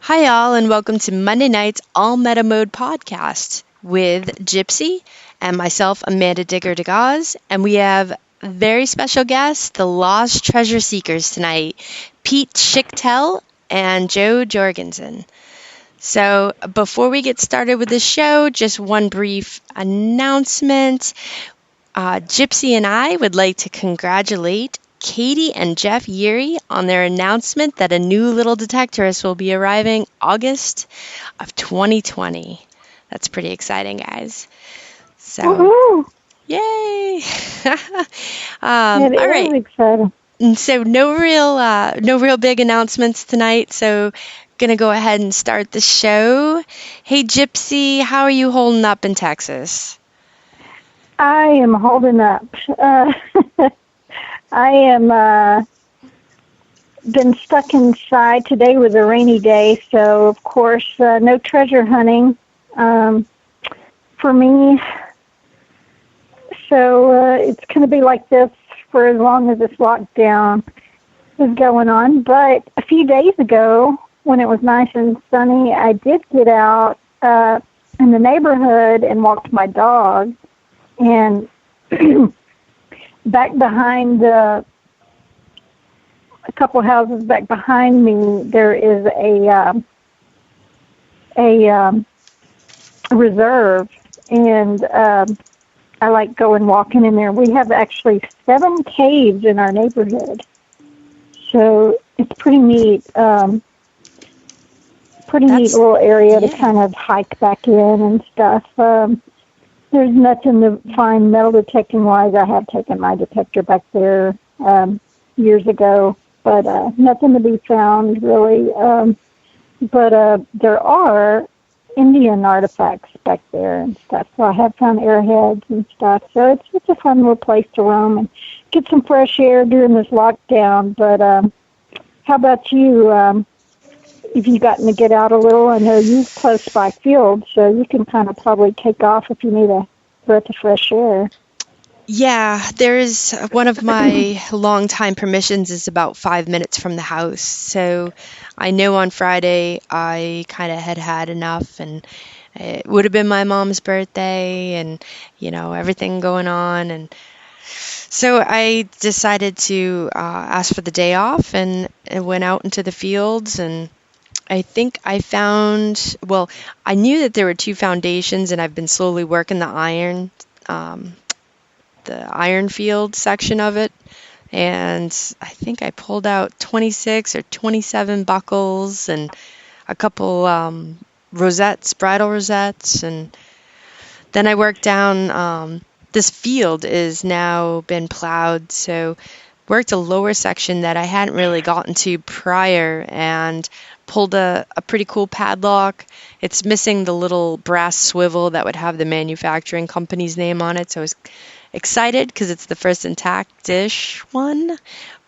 Hi, all, and welcome to Monday night's All Meta Mode podcast with Gypsy and myself, Amanda Digger DeGauze. And we have very special guests, the Lost Treasure Seekers tonight, Pete Schichtel and Joe Jorgensen. So before we get started with the show, just one brief announcement. Gypsy and I would like to congratulate Katie and Jeff Yeary on their announcement that a new little detectorist will be arriving August of 2020. That's pretty exciting, guys. So, Woohoo! Yay! It all right. is exciting. So no real big announcements tonight. So gonna go ahead and start the show. Hey, Gypsy, how are you holding up in Texas? I am holding up. I am been stuck inside. Today was a rainy day, so of course no treasure hunting for me. So it's going to be like this for as long as this lockdown is going on. But a few days ago, when it was nice and sunny, I did get out in the neighborhood and walked my dog. And back behind a couple houses back behind me, there is a reserve, and I like going walking in there. We have actually 7 caves in our neighborhood, so it's pretty neat. Neat little area to kind of hike back in and stuff. There's nothing to find metal detecting wise. I have taken my detector back there years ago, but nothing to be found really. But there are Indian artifacts back there and stuff. So I have found arrowheads and stuff. So it's a fun little place to roam and get some fresh air during this lockdown. But how about you? Have you gotten to get out a little? I know you're close by field, so you can kind of probably take off if you need a breath of fresh air. Yeah, there's one of my long-time permissions is about 5 minutes from the house. So I know on Friday I kind of had enough, and it would have been my mom's birthday and, everything going on. And so I decided to ask for the day off and went out into the fields, and I think I found, I knew that there were 2 foundations, and I've been slowly working the iron field section of it. And I think I pulled out 26 or 27 buckles and a couple rosettes, bridle rosettes. And then I worked down, this field is now been plowed, so worked a lower section that I hadn't really gotten to prior and pulled a pretty cool padlock. It's missing the little brass swivel that would have the manufacturing company's name on it, so I was excited because it's the first intact-ish one,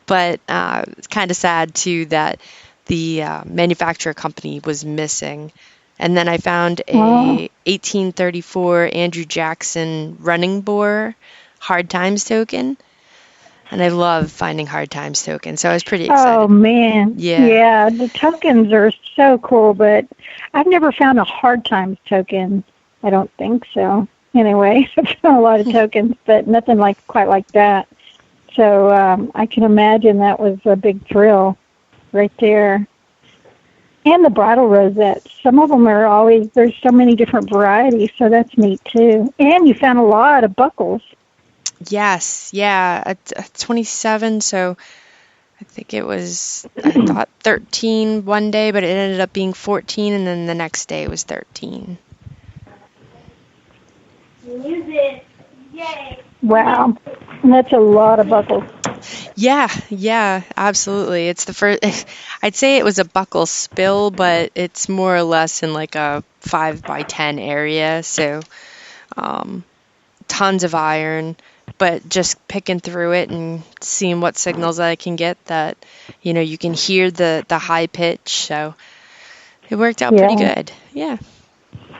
but it's kind of sad too that the manufacturer company was missing. And then I found a 1834 Andrew Jackson running bore hard times token. And I love finding hard times tokens, so I was pretty excited. Oh, man. Yeah, the tokens are so cool, but I've never found a hard times token. I don't think so. Anyway, I've found a lot of tokens, but nothing quite like that. So I can imagine that was a big thrill right there. And the bridal rosettes. Some of them are always, there's so many different varieties, so that's neat too. And you found a lot of buckles. Yes, yeah, at 27, so I think it was, I thought 13 one day, but it ended up being 14, and then the next day it was 13. Music, yay! Wow, and that's a lot of buckles. Yeah, absolutely. It's the first, I'd say it was a buckle spill, but it's more or less in like a 5 by 10 area, so tons of iron. But just picking through it and seeing what signals I can get that, you can hear the high pitch. So it worked out pretty good. Yeah.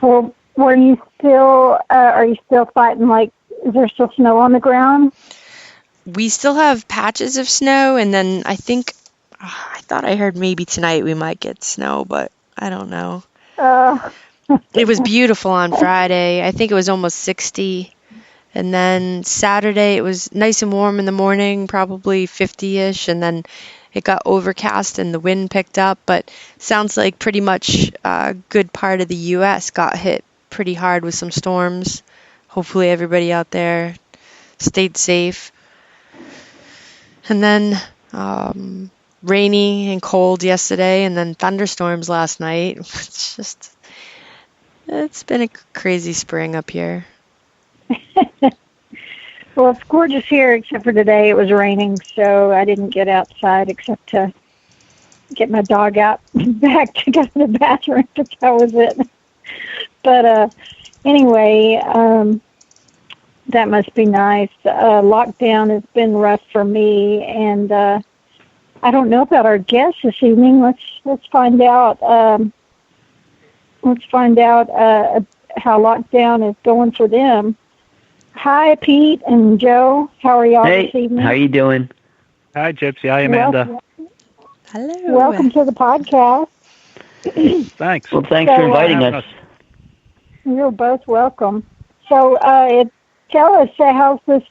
Well, are you still fighting, is there still snow on the ground? We still have patches of snow, and then I thought I heard maybe tonight we might get snow, but I don't know. Uh, It was beautiful on Friday. I think it was almost 60. And then Saturday it was nice and warm in the morning, probably 50-ish, and then it got overcast and the wind picked up. But sounds like pretty much a good part of the U.S. got hit pretty hard with some storms. Hopefully everybody out there stayed safe. And then rainy and cold yesterday, and then thunderstorms last night. It's been a crazy spring up here. Well, it's gorgeous here, except for today. It was raining, so I didn't get outside except to get my dog out back to go to the bathroom. That was it. But anyway, that must be nice. Lockdown has been rough for me, and I don't know about our guests this evening. Let's find out. Let's find out how lockdown is going for them. Hi, Pete and Joe. How are y'all this evening? How are you doing? Hi, Gypsy. Hi, Amanda. Hello. Welcome to the podcast. Thanks. Well, thanks for inviting us. You're both welcome. So tell us, how's this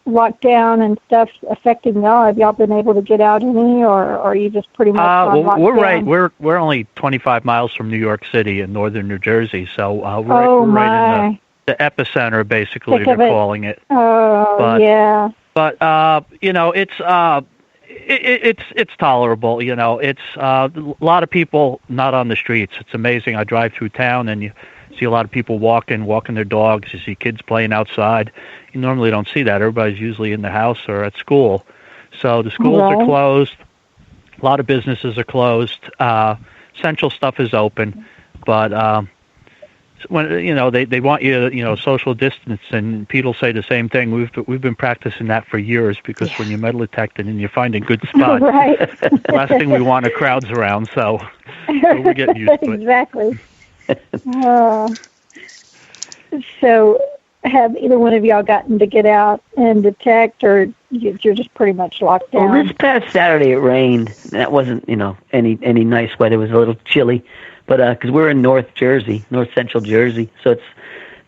lockdown and stuff affecting y'all? Have y'all been able to get out any, or are you just pretty much on lockdown? We're only 25 miles from New York City in northern New Jersey, so we're right in the epicenter, basically, they're calling it. Oh, yeah. But it's tolerable. It's a lot of people not on the streets. It's amazing. I drive through town and you see a lot of people walking their dogs. You see kids playing outside. You normally don't see that. Everybody's usually in the house or at school. So the schools are closed. A lot of businesses are closed. Essential stuff is open, but when they want you social distance, and Pete will say the same thing. We've been practicing that for years because when you're metal detecting and you're finding good spots, the last thing we want are crowds around. So we're getting used to it. Exactly. So have either one of y'all gotten to get out and detect, or you're just pretty much locked down? Well, this past Saturday it rained. That wasn't any nice weather. It was a little chilly. But because we're in North Central Jersey, so it's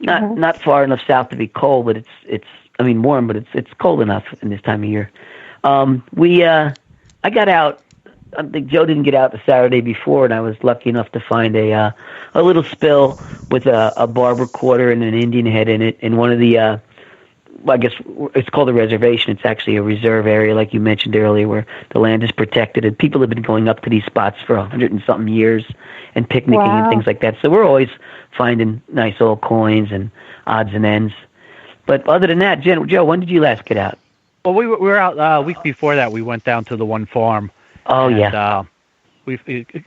not far enough south to be cold, but it's warm, but it's cold enough in this time of year. I got out. I think Joe didn't get out the Saturday before, and I was lucky enough to find a little spill with a barber quarter and an Indian head in it in one of the. I guess it's called a reservation. It's actually a reserve area, like you mentioned earlier, where the land is protected, and people have been going up to these spots for 100 and something years and picnicking and things like that. So we're always finding nice old coins and odds and ends. But other than that, Joe, when did you last get out? Well, we were out a week before that. We went down to the one farm. Oh, and, yeah.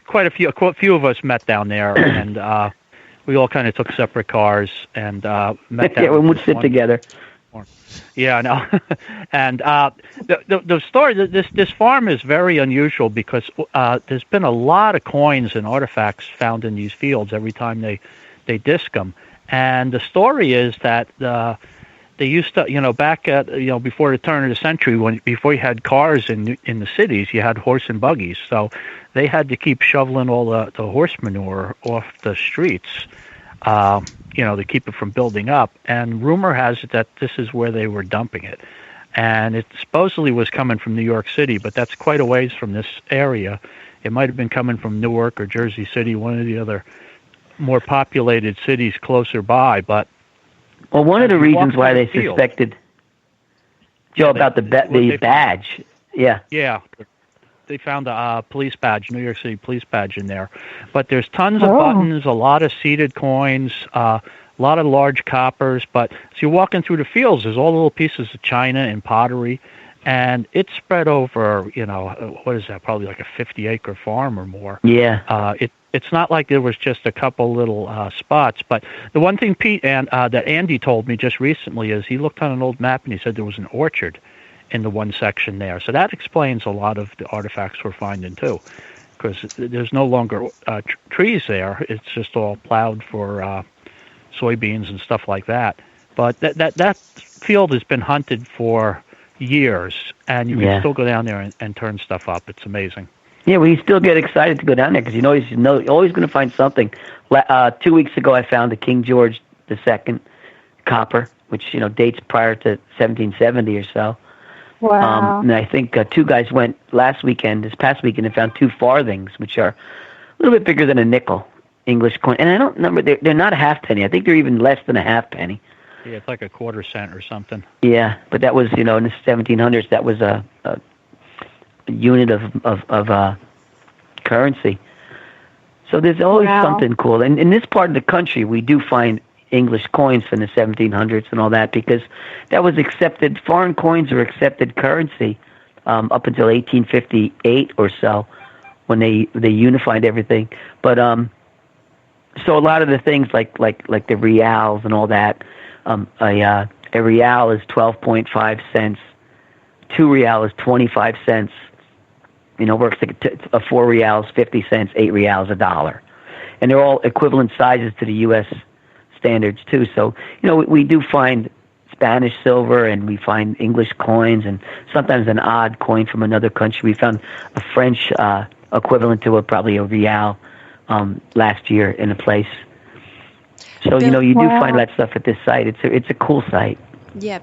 Quite a few of us met down there, and we all kind of took separate cars and met down. Yeah, we would sit together. Yeah, I know. And the story, this farm is very unusual because there's been a lot of coins and artifacts found in these fields every time they disc them. And the story is that they used to, back at, before the turn of the century, before you had cars in the cities, you had horse and buggies. So they had to keep shoveling all the horse manure off the streets. To keep it from building up. And rumor has it that this is where they were dumping it. And it supposedly was coming from New York City, but that's quite a ways from this area. It might have been coming from Newark or Jersey City, one of the other more populated cities closer by. But one of the reasons why they suspected, Joe, about the badge. Yeah. Yeah. They found a police badge, New York City police badge in there. But there's tons of buttons, a lot of seeded coins, a lot of large coppers. But as you're walking through the fields, there's all little pieces of china and pottery. And it's spread over, what is that, probably like a 50-acre farm or more. Yeah. It's not like there was just a couple little spots. But the one thing Pete and that Andy told me just recently is he looked on an old map and he said there was an orchard in the one section there. So that explains a lot of the artifacts we're finding too, because there's no longer trees there. It's just all plowed for soybeans and stuff like that. But that field has been hunted for years, and you can still go down there and turn stuff up. It's amazing. Yeah, well, you still get excited to go down there because you're always going to find something. 2 weeks ago, I found a King George II copper, which dates prior to 1770 or so. Wow. And I think two guys went this past weekend, and found 2 farthings, which are a little bit bigger than a nickel, English coin. And I don't remember, they're not a half penny. I think they're even less than a half penny. Yeah, it's like a quarter cent or something. Yeah, but that was, in the 1700s, that was a unit of currency. So there's always something cool. And in this part of the country, we do find English coins from the 1700s and all that, because that was accepted. Foreign coins were accepted currency up until 1858 or so, when they unified everything. But so a lot of the things like the reals and all that, a real is 12.5 cents. 2 real is 25 cents. Works like a 4 reals, 50 cents, 8 reals, $1. And they're all equivalent sizes to the U.S. standards, too. So, we do find Spanish silver, and we find English coins, and sometimes an odd coin from another country. We found a French equivalent to probably a real last year in a place. So, you do find that stuff at this site. It's a cool site. Yeah,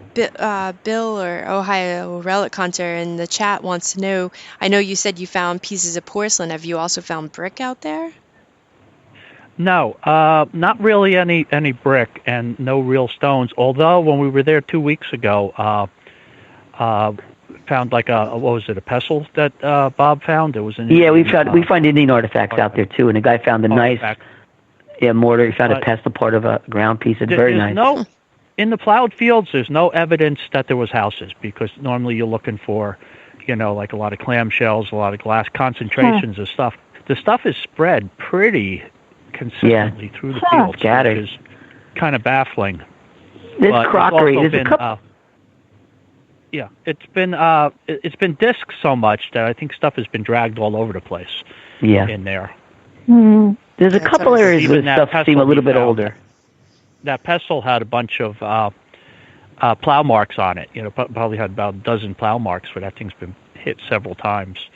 Bill or Ohio Relic Hunter in the chat wants to know, I know you said you found pieces of porcelain. Have you also found brick out there? No, not really any brick, and no real stones. Although when we were there 2 weeks ago, found like what was it, a pestle that Bob found? It was an we find Indian artifacts out there too, and a guy found a nice mortar. He found a pestle, part of a ground piece. It's very nice. In the plowed fields, there's no evidence that there was houses, because normally you're looking for, like a lot of clamshells, a lot of glass concentrations of stuff. The stuff is spread pretty consistently through the fields, scattered. Which is kind of baffling. This crockery is it's been disked so much that I think stuff has been dragged all over the place. Yeah. In there. Mm. There's a couple areas where stuff seem a little bit older. That pestle had a bunch of plow marks on it. Probably had about a dozen plow marks where that thing's been hit several times.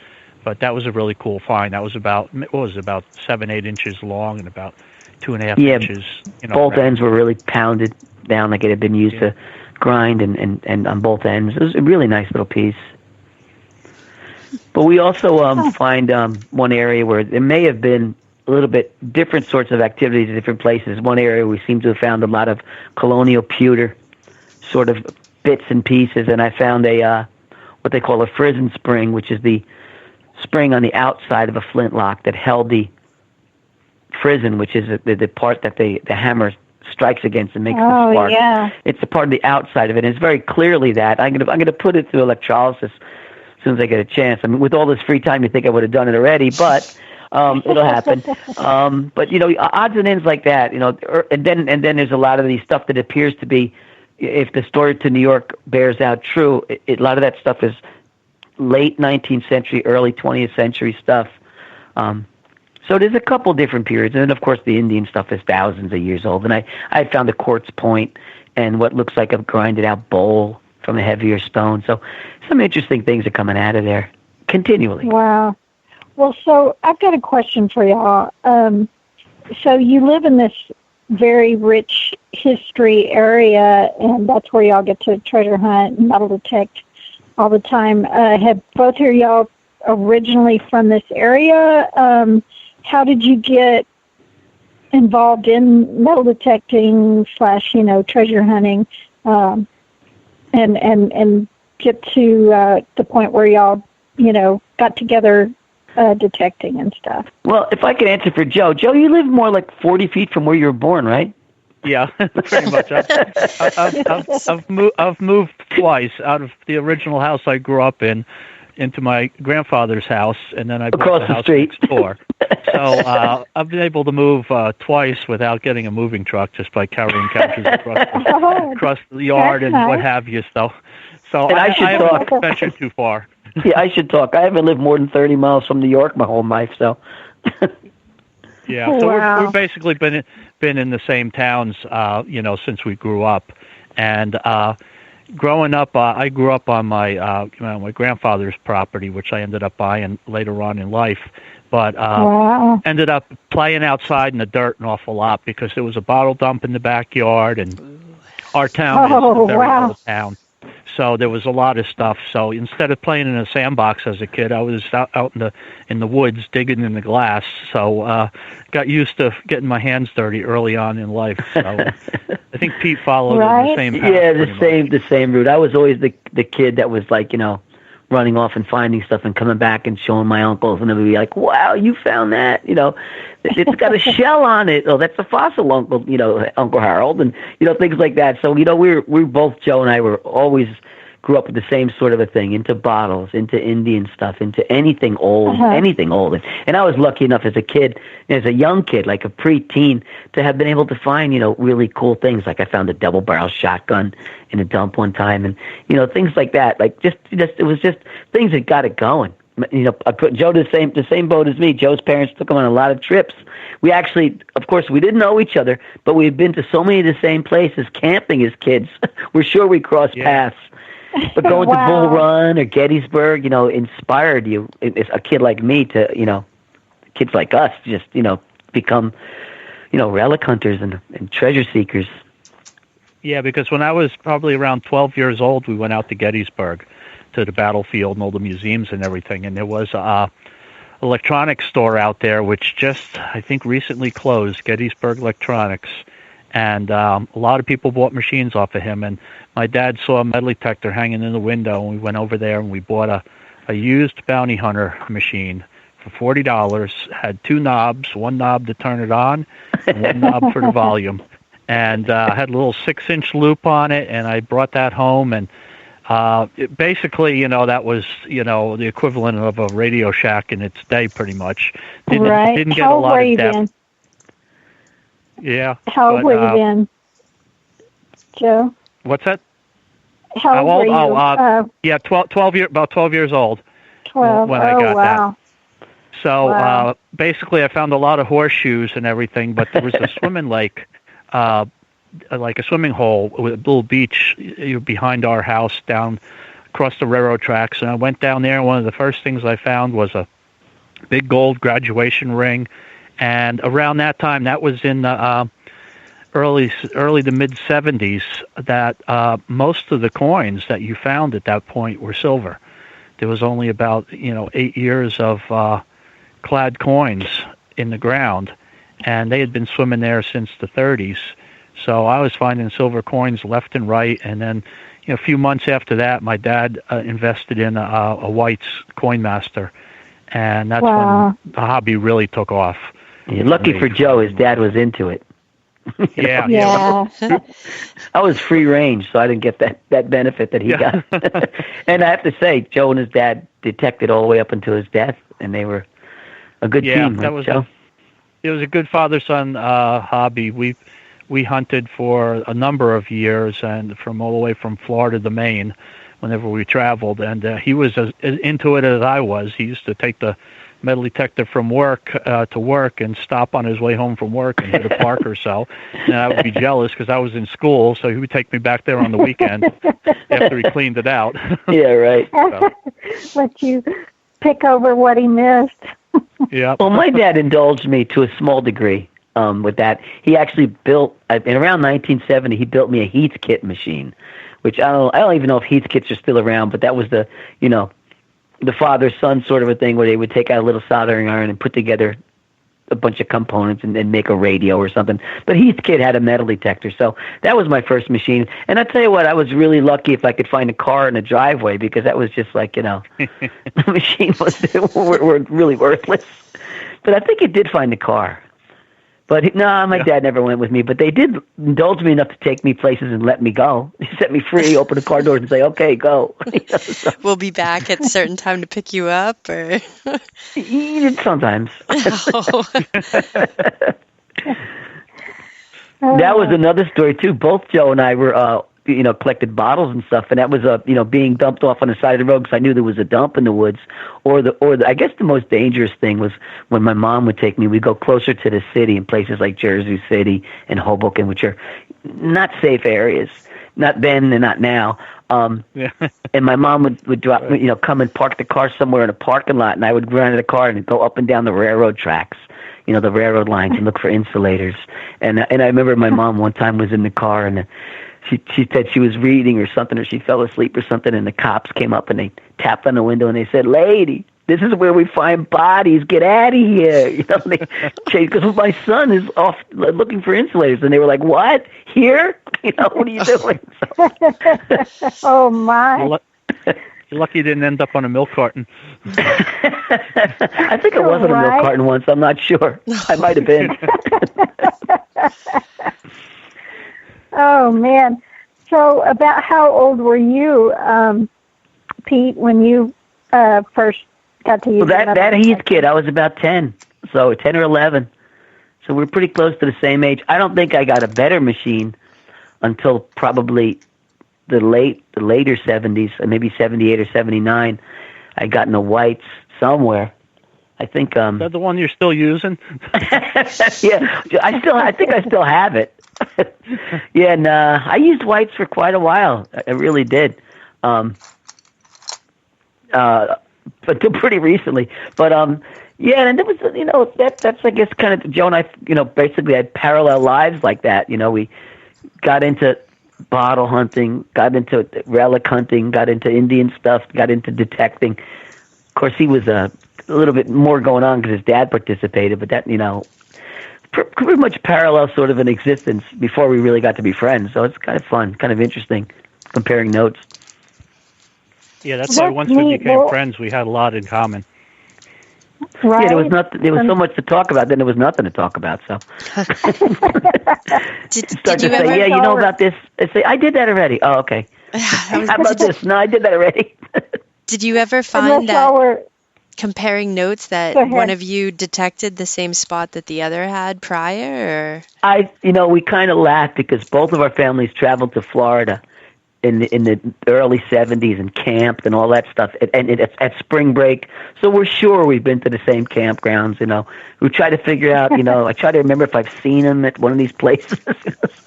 But that was a really cool find. That was about 7-8 inches long and about 2.5 inches. Both ends were really pounded down like it had been used to grind, and on both ends. It was a really nice little piece. But we also find one area where there may have been a little bit different sorts of activities in different places. One area we seem to have found a lot of colonial pewter sort of bits and pieces, and I found what they call a frizzen spring, which is the spring on the outside of a flintlock that held the frizzen, which is the part that the hammer strikes against and makes the spark. Yeah. It's the part of the outside of it, and it's very clearly that. I'm gonna put it through electrolysis as soon as I get a chance. I mean, with all this free time, you think I would have done it already, but it'll happen. But odds and ends like that, and then there's a lot of the stuff that appears to be, if the story to New York bears out true, a lot of that stuff is late 19th century, early 20th century stuff. So there's a couple different periods, and then of course the Indian stuff is thousands of years old. And I found a quartz point and what looks like a grinded out bowl from a heavier stone. So some interesting things are coming out of there continually. Wow. Well, so I've got a question for y'all. So you live in this very rich history area, and that's where y'all get to treasure hunt and metal detect all the time. Have both of y'all originally from this area? How did you get involved in metal detecting / treasure hunting, and get to the point where y'all got together detecting and stuff? Well, if I could answer for Joe. Joe, you live more like 40 feet from where you were born, right? Yeah, pretty much. I've moved twice out of the original house I grew up in into my grandfather's house, and then I bought across the house street next door. So I've been able to move twice without getting a moving truck, just by carrying couches across the yard and what have you. So I haven't ventured too far. Yeah, I should talk. I haven't lived more than 30 miles from New York my whole life, so. Yeah, so we've basically been in the same towns, since we grew up, and growing up, I grew up on my grandfather's property, which I ended up buying later on in life. But ended up playing outside in the dirt an awful lot because there was a bottle dump in the backyard, and our town is a very old town. So there was a lot of stuff. So instead of playing in a sandbox as a kid, I was out in the woods digging in the glass. So got used to getting my hands dirty early on in life. So I think Pete followed the same path. Yeah, the same route. I was always the kid that was like, running off and finding stuff and coming back and showing my uncles, and they would be like, "Wow, you found that? It's got a shell on it. Oh, that's a fossil, Uncle. Uncle Harold, and things like that." So we're both, Joe and I were always grew up with the same sort of a thing, into bottles, into Indian stuff, into anything old, anything old. And I was lucky enough as a young kid, like a preteen, to have been able to find, really cool things. Like I found a double-barrel shotgun in a dump one time, and, things like that. Like it was just things that got it going. I put Joe to the same boat as me. Joe's parents took him on a lot of trips. We actually, of course, we didn't know each other, but we had been to so many of the same places camping as kids. We're sure we crossed paths. But going to Bull Run or Gettysburg, inspired you, a kid like me to, kids like us, just, become, relic hunters and treasure seekers. Yeah, because when I was probably around 12 years old, we went out to Gettysburg, to the battlefield and all the museums and everything, and there was a electronics store out there which just, I think, recently closed, Gettysburg Electronics. And a lot of people bought machines off of him. And my dad saw a metal detector hanging in the window, and we went over there and we bought a used bounty hunter machine for $40. Had two knobs, one knob to turn it on, and one knob for the volume. And had a little 6-inch loop on it, and I brought that home. And basically, that was, the equivalent of a Radio Shack in its day, pretty much. Didn't get a lot of depth. Then? Yeah. How old were you then, Joe? What's that? How old were you? Yeah, 12 years old. 12. When I got that. So basically, I found a lot of horseshoes and everything, but there was a swimming lake, like a swimming hole with a little beach behind our house down across the railroad tracks. And I went down there, and one of the first things I found was a big gold graduation ring. And around that time, that was in the early to mid 70s, that most of the coins that you found at that point were silver. There was only about 8 years of clad coins in the ground, and they had been swimming there since the 30s. So I was finding silver coins left and right. And then a few months after that, my dad invested in a White's Coin Master, and that's when the hobby really took off. Yeah, lucky for Joe, his dad was into it. Yeah. I was free range, so I didn't get that benefit that he got. And I have to say, Joe and his dad detected all the way up until his death, and they were a good team. That was Joe? It was a good father-son hobby. We hunted for a number of years, and from all the way from Florida to Maine, whenever we traveled. And he was as into it as I was. He used to take the metal detector from work to work and stop on his way home from work and hit a park or so. And I would be jealous because I was in school, so he would take me back there on the weekend after he cleaned it out. Yeah, right. Let you pick over what he missed. Yeah. Well, my dad indulged me to a small degree with that. He actually built, in around 1970, he built me a Heathkit machine, which I don't even know if Heathkits are still around, but that was the father-son sort of a thing where they would take out a little soldering iron and put together a bunch of components and then make a radio or something. But Heathkit had a metal detector, so that was my first machine. And I tell you what, I was really lucky if I could find a car in a driveway, because that was just like, the machine were really worthless. But I think it did find a car. But my dad never went with me. But they did indulge me enough to take me places and let me go. They set me free, open the car doors, and say, "Okay, go." So. We'll be back at a certain time to pick you up, or sometimes. Oh. That was another story too. Both Joe and I were, collected bottles and stuff, and that was, being dumped off on the side of the road because I knew there was a dump in the woods. Or I guess the most dangerous thing was when my mom would take me. We'd go closer to the city in places like Jersey City and Hoboken, which are not safe areas. Not then and not now. Yeah. And my mom would drop, come and park the car somewhere in a parking lot, and I would run in the car and go up and down the railroad tracks, the railroad lines, and look for insulators. And I remember my mom one time was in the car, and she said she was reading or something, or she fell asleep or something, and the cops came up and they tapped on the window and they said, "Lady, this is where we find bodies. Get out of here." Because my son is off looking for insulators, and they were like, "What? Here? What are you doing?" Oh my! You're lucky you didn't end up on a milk carton. I think I was on a milk carton once. I'm not sure. I might have been. Oh man! So, about how old were you, Pete, when you first got to use that Heath kid? I was about 10, so 10 or 11. So we're pretty close to the same age. I don't think I got a better machine until probably the later 70s, maybe 78 or 79. I got in the whites somewhere. I think. Is that the one you're still using? Yeah, I think I still have it. Yeah, and I used whites for quite a while. I really did. But till pretty recently. But yeah, and it was that's I guess kind of Joe and I basically had parallel lives like that. We got into bottle hunting, got into relic hunting, got into Indian stuff, got into detecting. Of course, he was a little bit more going on because his dad participated, but that pretty much parallel sort of an existence before we really got to be friends. So it's kind of fun, kind of interesting, comparing notes. Yeah, that's why once we became friends, we had a lot in common. Right. Yeah, there was so much to talk about. Then there was nothing to talk about. So did you ever you know about this? I say I did that already. Oh, okay. How about this? No, I did that already. Did you ever find that comparing notes that one of you detected the same spot that the other had prior? Or? We kind of laughed because both of our families traveled to Florida in the early 70s and camped and all that stuff and at spring break. So we're sure we've been to the same campgrounds, We try to figure out, I try to remember if I've seen them at one of these places.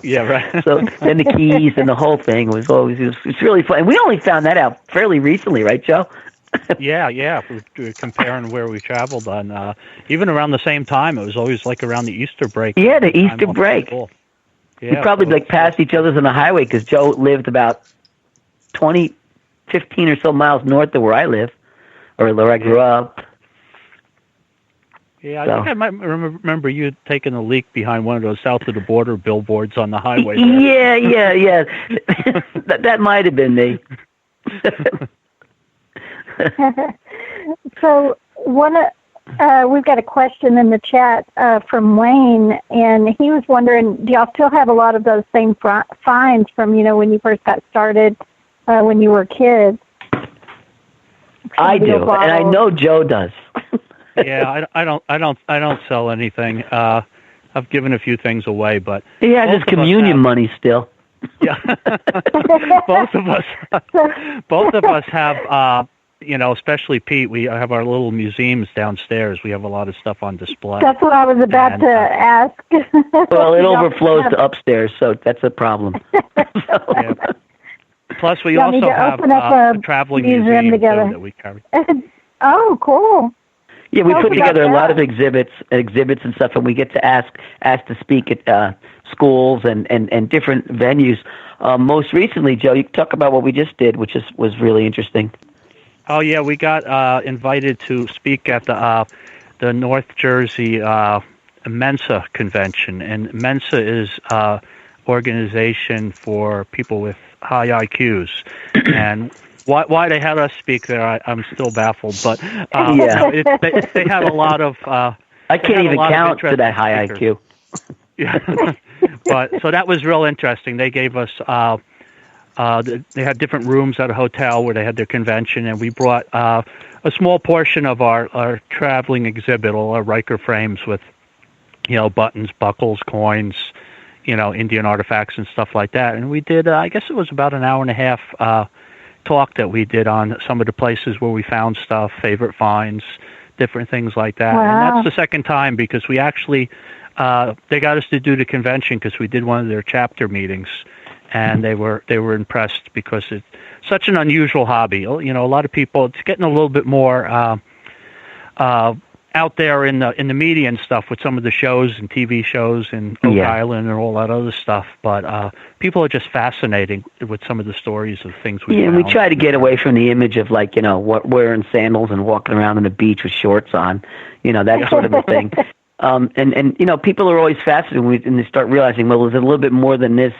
Yeah, right. So then the Keys and the whole thing was it's really fun. And we only found that out fairly recently, right, Joe? Yeah. We're comparing where we traveled on, even around the same time. It was always like around the Easter break. Yeah, the Easter break. Cool. Yeah, we probably passed each other on the highway because Joe lived about 15 or so miles north of where I live, or where I grew up. Yeah, I think I might remember you taking a leak behind one of those south of the border billboards on the highway. Yeah. that might have been me. So we've got a question in the chat from Wayne, and he was wondering, do y'all still have a lot of those same finds from when you first got started when you were kids? I do, and I know Joe does. Yeah, I don't sell anything. I've given a few things away, but he has his communion money still. Yeah, both of us have. Especially Pete, we have our little museums downstairs. We have a lot of stuff on display. That's what I was about to ask. Well, it overflows to upstairs, so that's a problem. Yeah. Plus, we also have a traveling museum that we carry. Oh, cool. Yeah, we put together a lot of exhibits and stuff, and we get to asked to speak at schools and different venues. Most recently, Joe, you talk about what we just did, which was really interesting. Oh yeah, we got invited to speak at the North Jersey Mensa convention, and Mensa is organization for people with high IQs, and why they had us speak there, I'm still baffled. But they had a lot of. I can't even count to that high IQ. Yeah, but so that was real interesting. They gave us. They had different rooms at a hotel where they had their convention, and we brought a small portion of our traveling exhibit, all our Riker frames with, buttons, buckles, coins, Indian artifacts and stuff like that. And we did, I guess it was about an hour and a half talk that we did on some of the places where we found stuff, favorite finds, different things like that. Wow. And that's the second time because we actually, they got us to do the convention because we did one of their chapter meetings. and they were impressed because it's such an unusual hobby. You know, a lot of people, it's getting a little bit more out there in the media and stuff with some of the shows and TV shows and Oak Island and all that other stuff. But people are just fascinating with some of the stories of things we found. We try to get away from the image of, like, you know, wearing sandals and walking around on the beach with shorts on, you know, that sort of a thing. And you know, people are always fascinated when they start realizing, well, there's a little bit more than this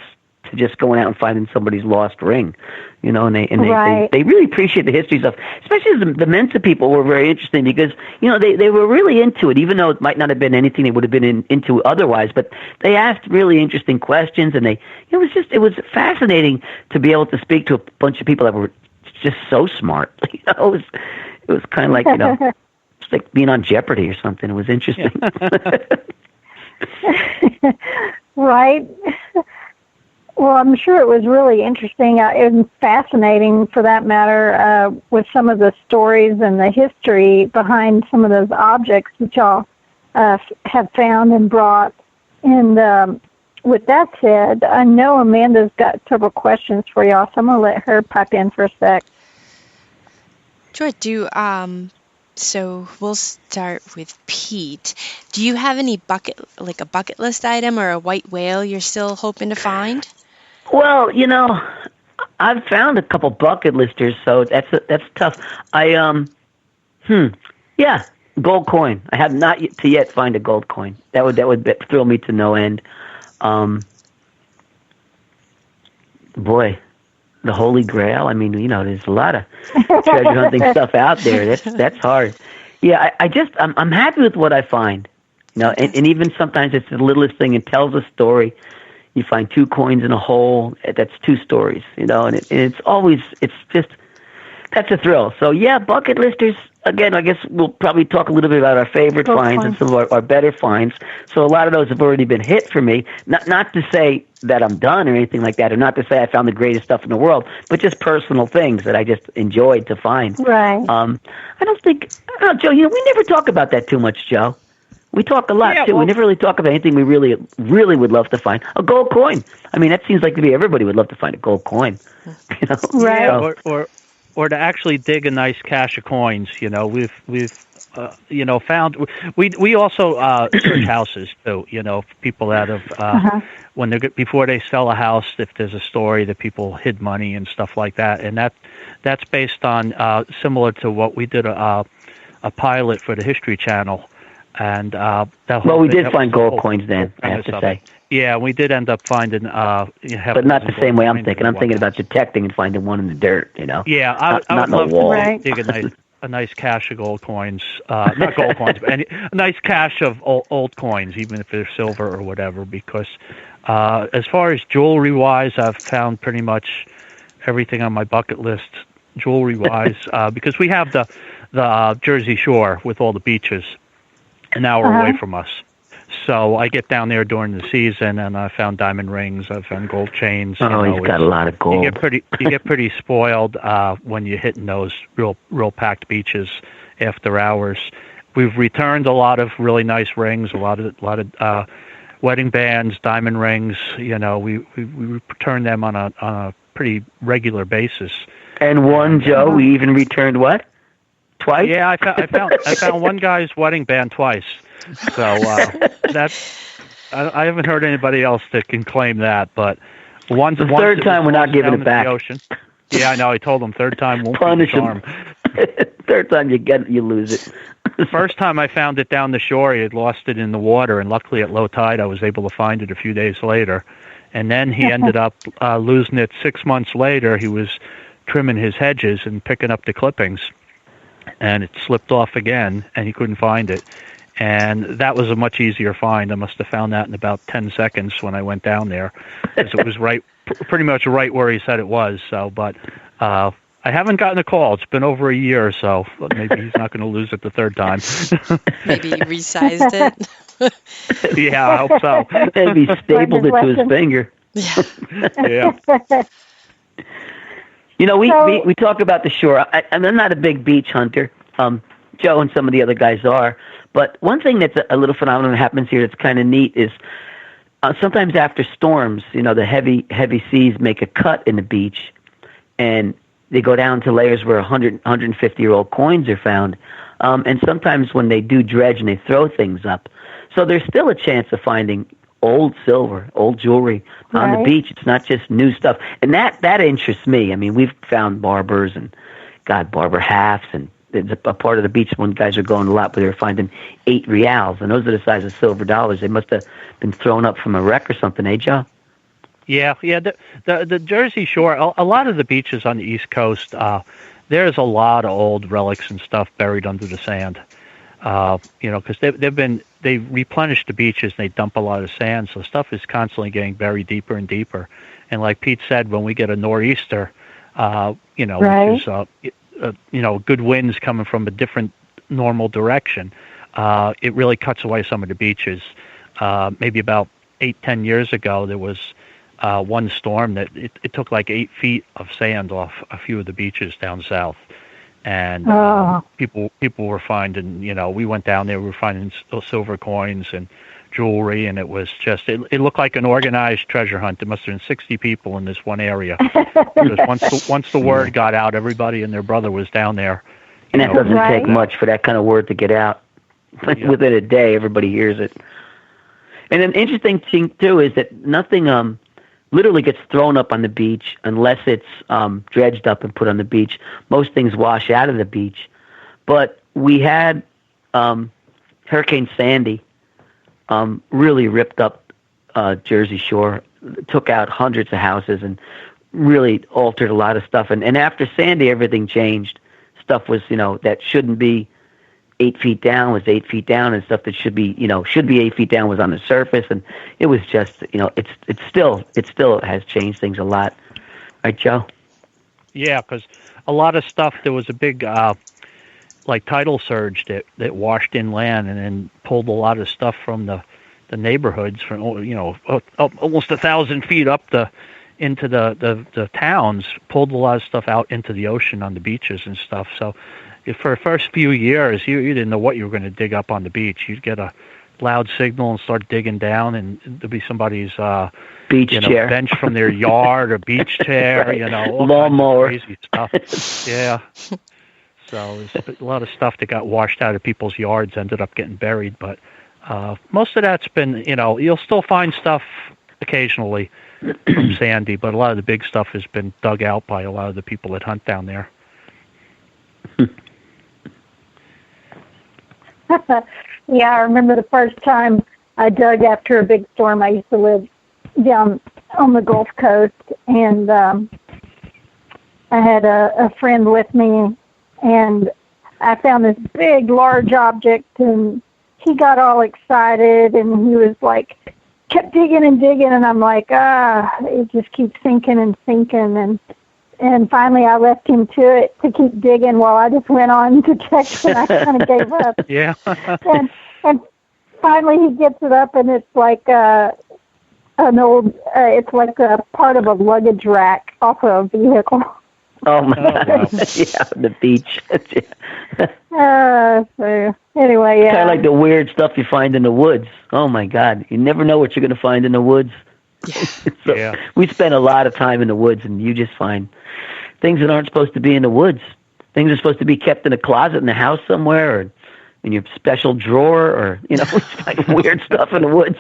to just going out and finding somebody's lost ring, you know, and they really appreciate the history stuff. Especially the Mensa people were very interesting because, you know, they were really into it, even though it might not have been anything they would have been into otherwise. But they asked really interesting questions, and it was fascinating to be able to speak to a bunch of people that were just so smart. You know, it was kind of like, you know, it's like being on Jeopardy or something. It was interesting. Right. Well, I'm sure it was really interesting and fascinating, for that matter, with some of the stories and the history behind some of those objects that y'all have found and brought. And with that said, I know Amanda's got several questions for y'all, so I'm going to let her pipe in for a sec. Sure. So we'll start with Pete. Do you have any bucket list item or a white whale you're still hoping to find? Well, you know, I've found a couple bucket listers, so that's tough. Gold coin. I have not yet find a gold coin. That would thrill me to no end. Boy, the Holy Grail. I mean, you know, there's a lot of treasure hunting stuff out there. That's hard. Yeah, I'm happy with what I find. You know, and even sometimes it's the littlest thing. It tells a story. You find 2 coins in a hole. That's 2 stories, you know, and it's just, that's a thrill. So, yeah, bucket listers, again, I guess we'll probably talk a little bit about our favorite finds and some of our better finds. So a lot of those have already been hit for me. Not to say that I'm done or anything like that, or not to say I found the greatest stuff in the world, but just personal things that I just enjoyed to find. Right. I don't know, Joe, you know, we never talk about that too much, Joe. We talk a lot, too. We never really talk about anything we really, really would love to find. A gold coin. I mean, that seems like to be everybody would love to find a gold coin. You know? Right. Yeah, or to actually dig a nice cache of coins. You know, we've you know, found we also search houses too. You know, people that have before they sell a house, if there's a story that people hid money and stuff like that, and that's based on similar to what we did a pilot for the History Channel. And we did find gold coins then, I have to say. Yeah, we did end up finding but not the same way I'm thinking. I'm thinking about detecting and finding one in the dirt, you know. Yeah, I would love to dig a nice cache of gold coins. Not gold coins, but a nice cache of old coins, even if they're silver or whatever, because as far as jewelry-wise, I've found pretty much everything on my bucket list jewelry-wise, because we have the Jersey Shore with all the beaches an hour away from us. So I get down there during the season, and I found diamond rings. I found gold chains. Oh, he's got a lot of gold. You get pretty spoiled when you're hitting those real packed beaches after hours. We've returned a lot of really nice rings, a lot of wedding bands, diamond rings. You know, we return them on a pretty regular basis. And one, Joe, we even returned what? Twice? Yeah, I found one guy's wedding band twice. So I haven't heard anybody else that can claim that. But the third time we're not giving it back. Yeah, I know. I told him third time won't punish be the charm. Third time you lose it. The first time I found it down the shore, he had lost it in the water, and luckily at low tide I was able to find it a few days later. And then he ended up losing it 6 months later. He was trimming his hedges and picking up the clippings, and it slipped off again, and he couldn't find it. And that was a much easier find. I must have found that in about 10 seconds when I went down there, because it was pretty much right where he said it was. So, but I haven't gotten a call. It's been over a year or so. Maybe he's not going to lose it the third time. Maybe he resized it. Yeah, I hope so. Maybe he stapled it to his finger. Yeah. You know, we talk about the shore. I'm not a big beach hunter. Joe and some of the other guys are. But one thing that's a little phenomenon that happens here that's kind of neat is sometimes after storms, the heavy seas make a cut in the beach, and they go down to layers where 150-year-old coins are found. And sometimes when they do dredge and they throw things up, so there's still a chance of finding old silver, old jewelry on the beach. It's not just new stuff, and that interests me. I mean, we've found barbers and barber hafts, and there's a part of the beach when guys are going a lot where they're finding 8 reals, and those are the size of silver dollars. They must have been thrown up from a wreck or something, eh, Joe? Yeah. The Jersey Shore, a lot of the beaches on the East Coast, there's a lot of old relics and stuff buried under the sand. Because they replenish the beaches and they dump a lot of sand, so stuff is constantly getting buried deeper and deeper. And like Pete said, when we get a nor'easter, which is good winds coming from a different normal direction, it really cuts away some of the beaches. Maybe about 8-10 years ago, there was one storm that it took like 8 feet of sand off a few of the beaches down south. And people were finding, we went down there, we were finding silver coins and jewelry, and it was just, it looked like an organized treasure hunt. There must have been 60 people in this one area. Because once the word got out, everybody and their brother was down there. And that doesn't take much for that kind of word to get out. Within a day, everybody hears it. And an interesting thing, too, is that nothing literally gets thrown up on the beach unless it's dredged up and put on the beach. Most things wash out of the beach. But we had Hurricane Sandy really ripped up Jersey Shore, took out hundreds of houses, and really altered a lot of stuff. And after Sandy, everything changed. Stuff was, that shouldn't be 8 feet down was 8 feet down, and stuff that should be 8 feet down was on the surface, and it was just, it still has changed things a lot. Right, Joe? Yeah, because a lot of stuff, there was a big, tidal surge that washed inland and then pulled a lot of stuff from the neighborhoods from, almost 1,000 feet up into the towns, pulled a lot of stuff out into the ocean on the beaches and stuff. So for the first few years, you didn't know what you were going to dig up on the beach. You'd get a loud signal and start digging down, and there'd be somebody's beach chair, bench from their yard or beach chair, all lawnmower, crazy stuff. Yeah. So there's a lot of stuff that got washed out of people's yards ended up getting buried, but most of that's been, you'll still find stuff occasionally from Sandy, but a lot of the big stuff has been dug out by a lot of the people that hunt down there. Yeah, I remember the first time I dug after a big storm. I used to live down on the Gulf Coast, and I had a friend with me, and I found this big, large object, and he got all excited, and he was like, kept digging and digging, and I'm like, it just keeps sinking and sinking, and finally I left him to it to keep digging while I just went on to check, and I kind of gave up. Yeah. and finally he gets it up, and it's like it's like a part of a luggage rack off of a vehicle. Oh my God! Wow. Yeah, the beach. So anyway, yeah. Kind of like the weird stuff you find in the woods. Oh my God! You never know what you're going to find in the woods. So yeah. We spend a lot of time in the woods, and you just find things that aren't supposed to be in the woods. Things are supposed to be kept in a closet in the house somewhere, or in your special drawer, or like weird stuff in the woods.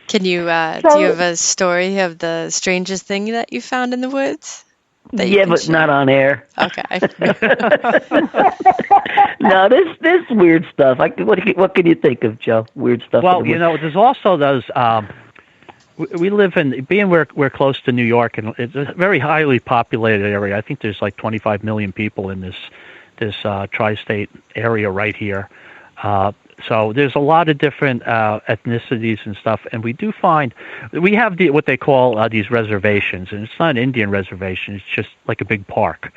Can you, do you have a story of the strangest thing that you found in the woods? Yeah, but share? Not on air. Okay. No, there's weird stuff. What can you think of, Joe? Weird stuff. Well, there's also those. We live in, being we're close to New York, and it's a very highly populated area. I think there's like 25 million people in this tri-state area right here. So there's a lot of different ethnicities and stuff, and we do find we have what they call these reservations, and it's not an Indian reservation; it's just like a big park.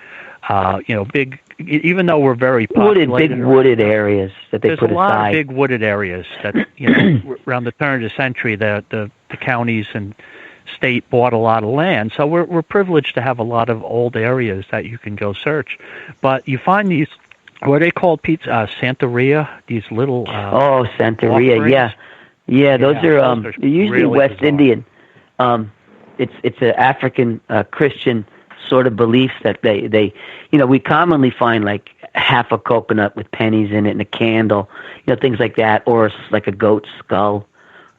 Big. Even though we're very populated, big wooded areas that they put aside. There's a lot of big wooded areas that around the turn of the century, the counties and state bought a lot of land. So we're privileged to have a lot of old areas that you can go search, but you find these. What are they called, Pete? Santeria? These little... Santeria, yeah. Yeah, those are usually really West bizarre. Indian. It's an African Christian sort of beliefs that they we commonly find like half a coconut with pennies in it and a candle, things like that, or like a goat skull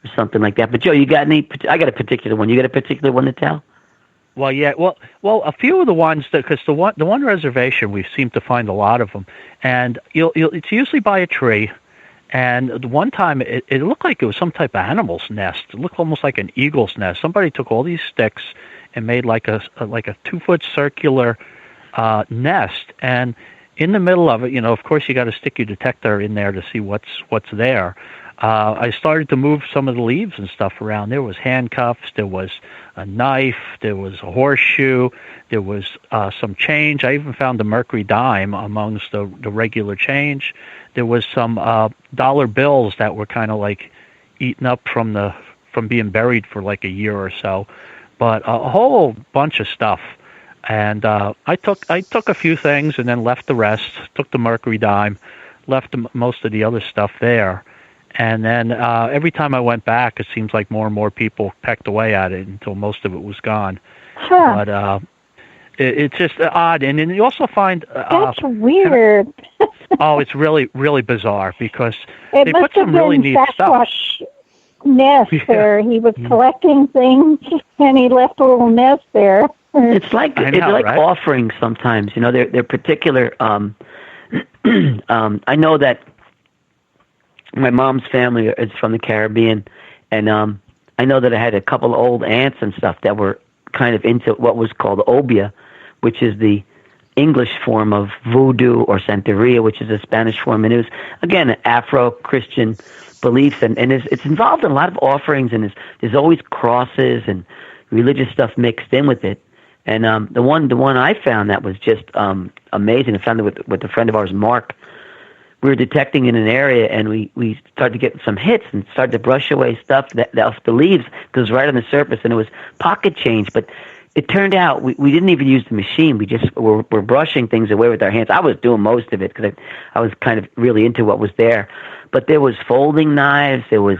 or something like that. But Joe, you got any? I got a particular one. You got a particular one to tell? Well, yeah. Well, a few of the ones because the one reservation we seem to find a lot of them, and it's usually by a tree. And the one time it looked like it was some type of animal's nest. It looked almost like an eagle's nest. Somebody took all these sticks and made like a 2-foot circular nest, and in the middle of it, of course, you got to stick your detector in there to see what's there. I started to move some of the leaves and stuff around. There was handcuffs, there was a knife, there was a horseshoe, there was some change. I even found a mercury dime amongst the regular change. There was some dollar bills that were kind of like eaten up from being buried for like a year or so, but a whole bunch of stuff. And I took a few things and then left the rest. Took the mercury dime, left most of the other stuff there. And then every time I went back, it seems like more and more people pecked away at it until most of it was gone. Huh. But it's just odd. And then you also find... That's weird. Oh, it's really, really bizarre because it they must put some have really been neat stuff. Sasquatch nest Yeah. there. He was collecting things, and he left a little nest there. It's like I know, right? offerings sometimes. They're particular. I know that my mom's family is from the Caribbean, and I know that I had a couple of old aunts and stuff that were kind of into what was called obia, which is the English form of voodoo, or Santeria, which is a Spanish form. And it was, again, Afro-Christian beliefs, and it's involved in a lot of offerings, and there's always crosses and religious stuff mixed in with it. And the one I found that was just amazing, I found it with a friend of ours, Mark. We were detecting in an area, and we started to get some hits and started to brush away stuff that off the leaves because it was right on the surface, and it was pocket change. But it turned out we didn't even use the machine. We just were brushing things away with our hands. I was doing most of it because I was kind of really into what was there. But there was folding knives. There was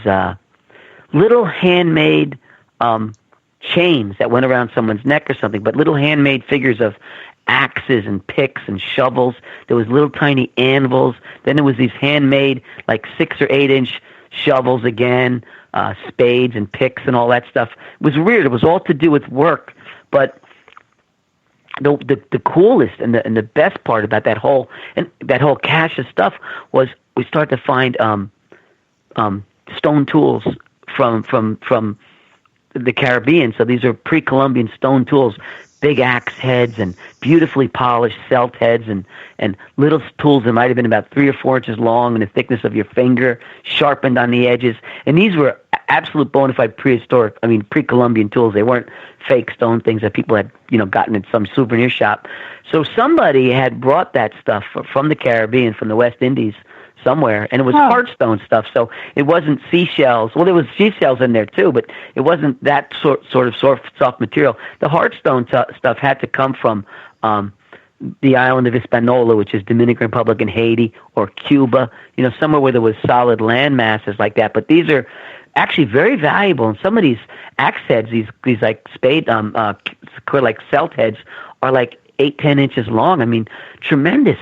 little handmade chains that went around someone's neck or something, but little handmade figures of axes and picks and shovels. There was little tiny anvils. Then there was these handmade, like 6 or 8 inch shovels again, spades and picks and all that stuff. It was weird. It was all to do with work, but the coolest and the best part about that whole cache of stuff was we started to find stone tools from the Caribbean. So these are pre-Columbian stone tools, big axe heads and beautifully polished celt heads and little tools that might have been about 3 or 4 inches long and the thickness of your finger, sharpened on the edges. And these were absolute bona fide pre-Columbian tools. They weren't fake stone things that people had, gotten at some souvenir shop. So somebody had brought that stuff from the Caribbean, from the West Indies, somewhere, and it was hardstone stuff, so it wasn't seashells. Well, there was seashells in there too, but it wasn't that sort of soft material. The hardstone stuff had to come from the island of Hispaniola, which is Dominican Republic and Haiti, or Cuba, somewhere where there was solid land masses like that. But these are actually very valuable, and some of these axe heads, these like spade, like celt heads, are like 8-10 inches long. I mean, tremendous.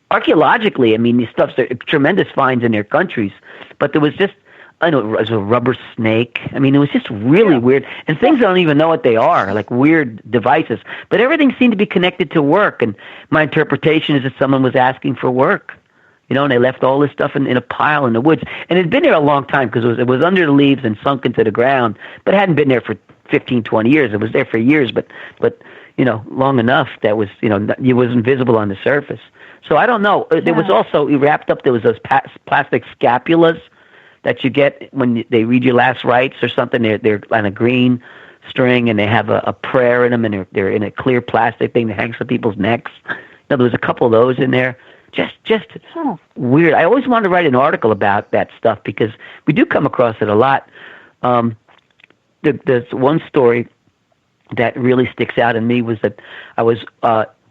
Archaeologically, these stuff's tremendous finds in their countries, but there was just, it was a rubber snake. It was just really weird, and things I don't even know what they are, like weird devices. But everything seemed to be connected to work, and my interpretation is that someone was asking for work, and they left all this stuff in a pile in the woods, and it had been there a long time because it was under the leaves and sunk into the ground, but it hadn't been there for 15, 20 years. It was there for years, but long enough that was, it wasn't visible on the surface. So I don't know. There was also wrapped up. There was those plastic scapulas that you get when they read your last rites or something. They're on a green string, and they have a prayer in them, and they're in a clear plastic thing that hangs from people's necks. Now, there was a couple of those in there. Just weird. I always wanted to write an article about that stuff because we do come across it a lot. There's one story that really sticks out in me was that I was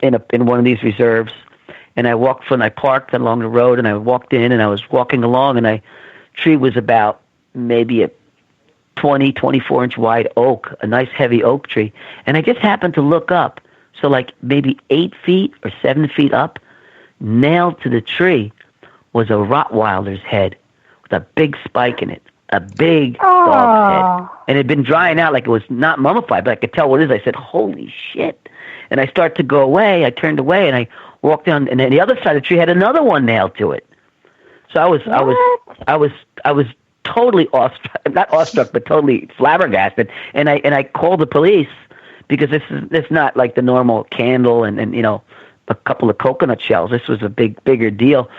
in one of these reserves. And I parked along the road, and I walked in, and I was walking along, and tree was about maybe a 24-inch wide oak, a nice heavy oak tree. And I just happened to look up. So like maybe 8 feet or 7 feet up, nailed to the tree was a Rottweiler's head with a big spike in it, a big dog's head. And it had been drying out like it was not mummified, but I could tell what it is. I said, holy shit. And I started to go away. I turned away and I walked down, and then the other side of the tree had another one nailed to it. So I was totally not awestruck, but totally flabbergasted. And I called the police because this is not like the normal candle and you know, a couple of coconut shells. This was a bigger deal.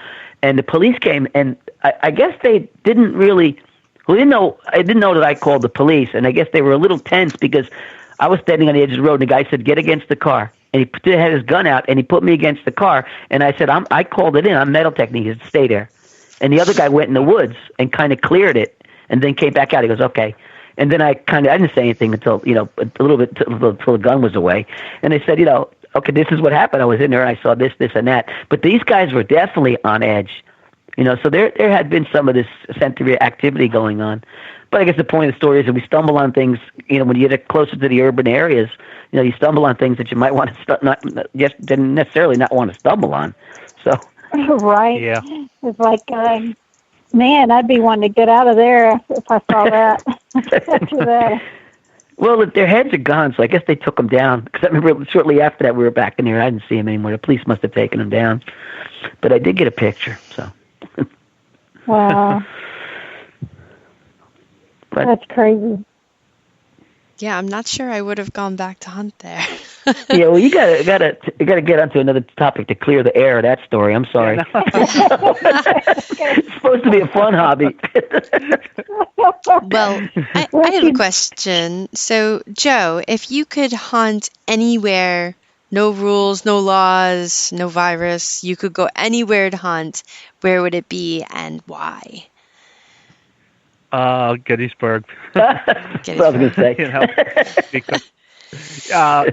And the police came, and I guess they didn't really. I didn't know that I called the police, and I guess they were a little tense because I was standing on the edge of the road, and the guy said, "Get against the car." And he had his gun out, and he put me against the car. And I said, I called it in. I'm metal technique. He said, stay there. And the other guy went in the woods and kind of cleared it, and then came back out. He goes, okay. And then I didn't say anything until, you know, a little bit until the gun was away. And they said, you know, okay, this is what happened. I was in there, and I saw this, and that. But these guys were definitely on edge. You know, so there had been some of this sensory activity going on. But I guess the point of the story is that we stumble on things, you know, when you get closer to the urban areas, you know, you stumble on things that you might want to didn't necessarily not want to stumble on. So right. Yeah. It's like, man, I'd be wanting to get out of there if I saw that. After that. Well, their heads are gone, so I guess they took them down. Because I remember shortly after that we were back in there. I didn't see them anymore. The police must have taken them down. But I did get a picture, so. Wow. That's crazy. Yeah, I'm not sure I would have gone back to hunt there. Yeah, well, you gotta get onto another topic to clear the air of that story. I'm sorry. It's supposed to be a fun hobby. Well, I have a question. So, Joe, if you could hunt anywhere, no rules, no laws, no virus, you could go anywhere to hunt, where would it be and why? Gettysburg. That's what I was going to say. You know, because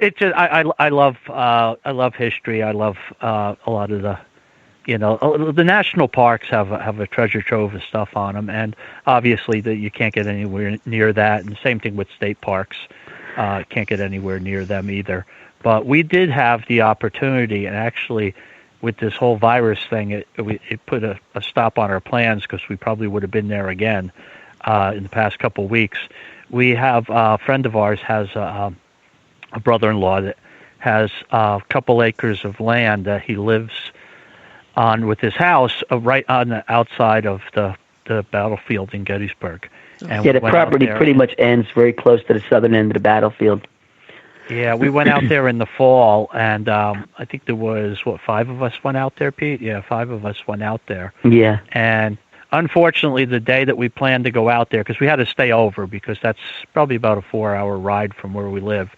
it just I love history. I love a lot of the, you know, the national parks have a treasure trove of stuff on them, and obviously that you can't get anywhere near that. And the same thing with state parks, can't get anywhere near them either. But we did have the opportunity, and actually, with this whole virus thing, it put a stop on our plans because we probably would have been there again in the past couple of weeks. We have a friend of ours has a brother-in-law that has a couple acres of land that he lives on with his house right on the outside of the battlefield in Gettysburg. And yeah, the property pretty much ends very close to the southern end of the battlefield. Yeah, we went out there in the fall, and I think there was, 5 of us went out there, Pete? Yeah, 5 of us went out there. Yeah. And unfortunately, the day that we planned to go out there, because we had to stay over, because that's probably about a 4-hour ride from where we live.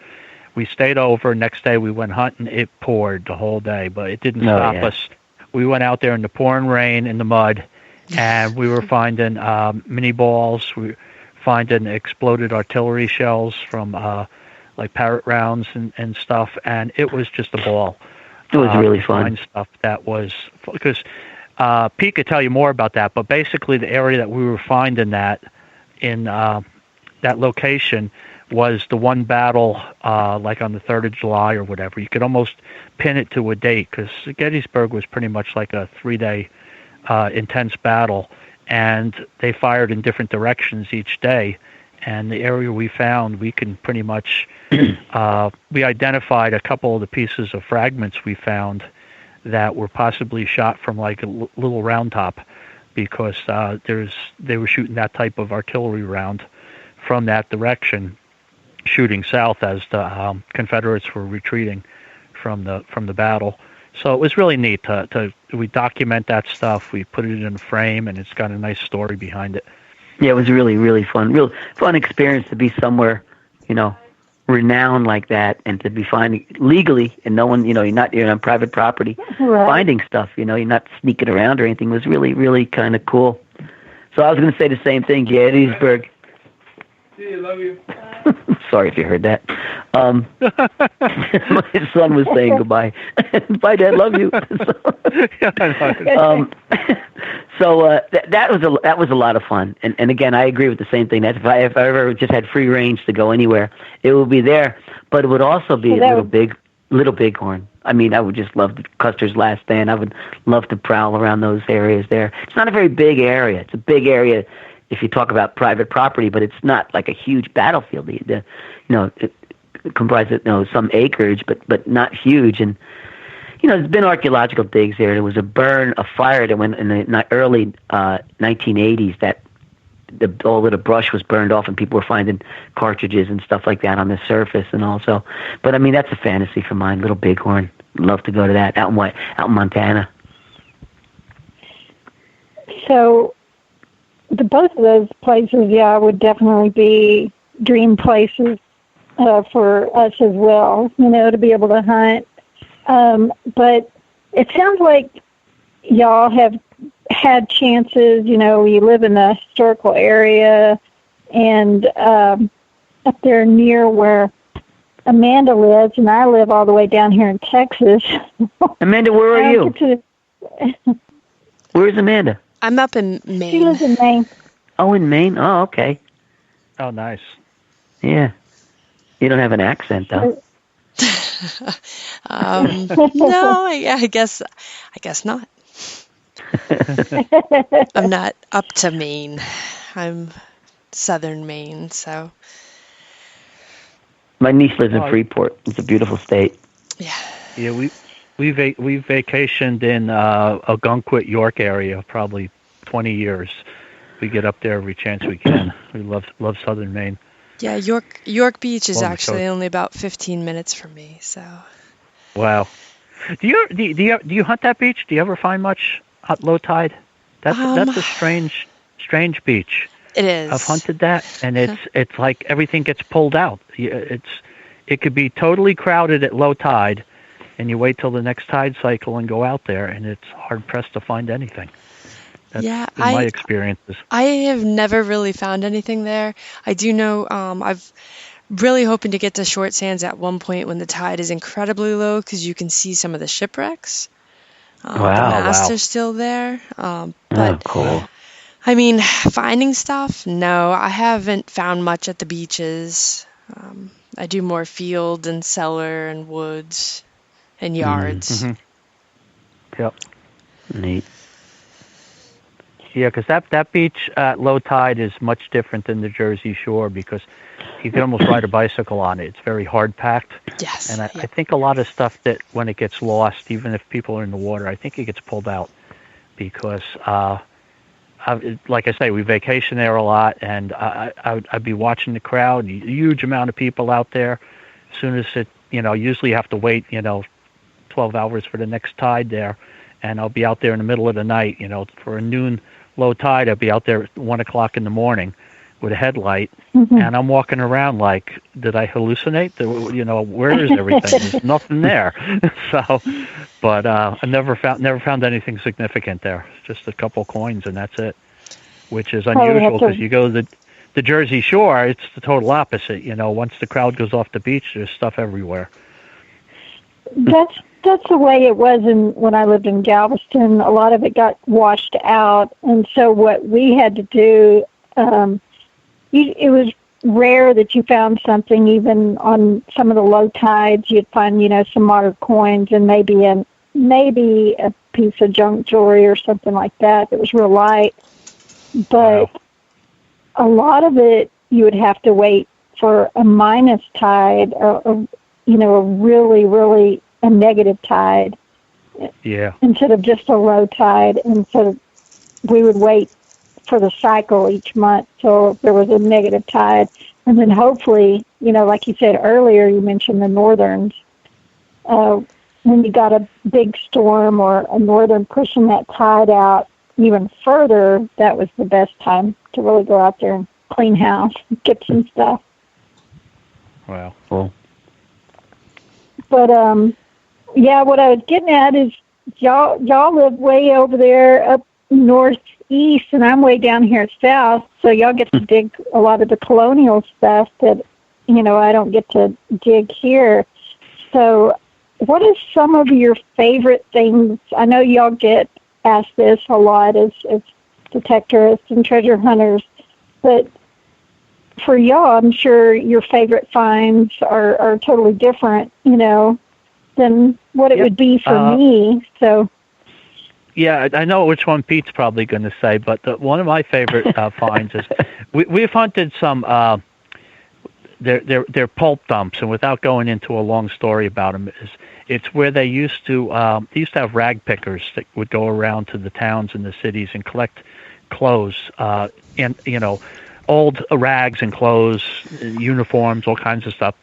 We stayed over. Next day we went hunting. It poured the whole day, but it didn't stop us. We went out there in the pouring rain, in the mud, and we were finding mini balls. We were finding exploded artillery shells from like parrot rounds and stuff, and it was just a ball. It was really fun. Stuff that was, because Pete could tell you more about that, but basically the area that we were finding that in that location was the one battle, like on the 3rd of July or whatever. You could almost pin it to a date, because Gettysburg was pretty much like a 3-day intense battle, and they fired in different directions each day. And the area we found, we can pretty much, we identified a couple of the pieces of fragments we found that were possibly shot from like a little round top, because they were shooting that type of artillery round from that direction, shooting south as the Confederates were retreating from the battle. So it was really neat we document that stuff, we put it in a frame, and it's got a nice story behind it. Yeah, it was really, really fun. Real fun experience to be somewhere, you know, renowned like that, and to be finding legally, and no one, you know, you're on private property, right, finding stuff, you know, you're not sneaking around or anything. It was really, really kind of cool. So I was going to say the same thing, Gettysburg. See you, love you. Sorry if you heard that. My son was saying goodbye. Bye, Dad. Love you. That was a lot of fun. And again, I agree with the same thing. That if I ever just had free range to go anywhere, it would be there. But it would also be Little Bighorn. I mean, I would just love Custer's Last Stand. I would love to prowl around those areas there. It's not a very big area. It's a big area if you talk about private property, but it's not like a huge battlefield. It comprises some acreage, but not huge. And there's been archaeological digs there. There was a fire that went in the early 1980s that all of the brush was burned off, and people were finding cartridges and stuff like that on the surface. And also, but I mean, that's a fantasy for mine. Little Bighorn, love to go to that out in Montana. So, both of those places, would definitely be dream places for us as well. To be able to hunt. But it sounds like y'all have had chances. You live in the historical area, and up there near where Amanda lives, and I live all the way down here in Texas. Amanda, where are you? Where's Amanda? I'm up in Maine. She lives in Maine. Oh, in Maine? Oh, okay. Oh, nice. Yeah. You don't have an accent, though. No, I guess not. I'm not up to Maine. I'm southern Maine, so. My niece lives in Freeport. It's a beautiful state. Yeah. Yeah, we vacationed in Algonquin, York area, probably 20 years. We get up there every chance we can. We love southern Maine. Yeah, York Beach is actually only about 15 minutes from me. So. Wow. Do you hunt that beach? Do you ever find much at low tide? That's a strange beach. It is. I've hunted that, and it's like everything gets pulled out. It could be totally crowded at low tide, and you wait till the next tide cycle and go out there, and it's hard pressed to find anything. That's been my experiences. I have never really found anything there. I do know I've really hoping to get to short sands at one point when the tide is incredibly low, because you can see some of the shipwrecks. The masts are still there. But cool. I mean, finding stuff? No, I haven't found much at the beaches. I do more field and cellar and woods and yards. Mm-hmm. Yep. Neat. Yeah, because that beach at low tide is much different than the Jersey Shore, because you can almost ride a bicycle on it. It's very hard packed. Yes. And I think a lot of stuff that when it gets lost, even if people are in the water, I think it gets pulled out, because, like I say, we vacation there a lot, and I'd be watching the crowd, a huge amount of people out there. As soon as usually you have to wait, 12 hours for the next tide there, and I'll be out there in the middle of the night, for a noon low tide. I'd be out there at 1 o'clock in the morning with a headlight, and I'm walking around like, did I hallucinate? Where is everything? There's nothing there. But I never found anything significant there. Just a couple coins, and that's it, which is unusual, because you go to the Jersey Shore, it's the total opposite. Once the crowd goes off the beach, there's stuff everywhere. That's the way it was when I lived in Galveston. A lot of it got washed out, and so what we had to do, it was rare that you found something. Even on some of the low tides, you'd find some modern coins and maybe a piece of junk jewelry or something like that. It was real light, but a lot of it you would have to wait for a minus tide, or a really a negative tide, instead of just a low tide. And so we would wait for the cycle each month till there was a negative tide, and then hopefully, like you said earlier, you mentioned the northerns. When you got a big storm or a northern pushing that tide out even further, that was the best time to really go out there and clean house, get some stuff. Wow. Cool. But what I was getting at is y'all live way over there up northeast, and I'm way down here south. So y'all get to dig a lot of the colonial stuff that I don't get to dig here. So what is some of your favorite things? I know y'all get asked this a lot as detectorists and treasure hunters, but for y'all, I'm sure your favorite finds are totally different, than what it would be for me. So. Yeah, I know which one Pete's probably going to say, but one of my favorite finds is we've hunted some. They're pulp dumps, and without going into a long story about them, it's where they used to have rag pickers that would go around to the towns and the cities and collect clothes, and old rags and clothes, uniforms, all kinds of stuff.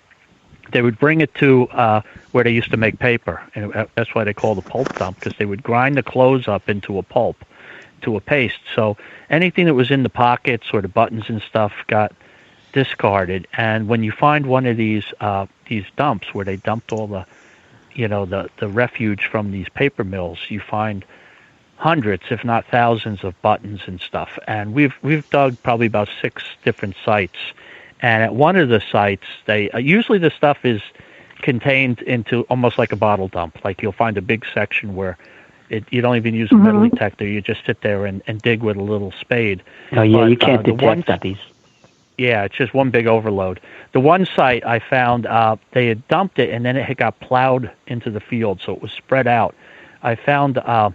They would bring it to where they used to make paper, and that's why they call it a pulp dump, because they would grind the clothes up into a pulp, to a paste. So anything that was in the pockets or the buttons and stuff got discarded. And when you find one of these dumps where they dumped all the refuge from these paper mills, you find hundreds, if not thousands, of buttons and stuff. And we've dug probably about 6 different sites. And at one of the sites, they usually the stuff is contained into almost like a bottle dump. Like you'll find a big section where you don't even use a metal detector. You just sit there and dig with a little spade. Oh, yeah, you can't detect these. Yeah, it's just one big overload. The one site I found, they had dumped it, and then it had got plowed into the field, so it was spread out. I found a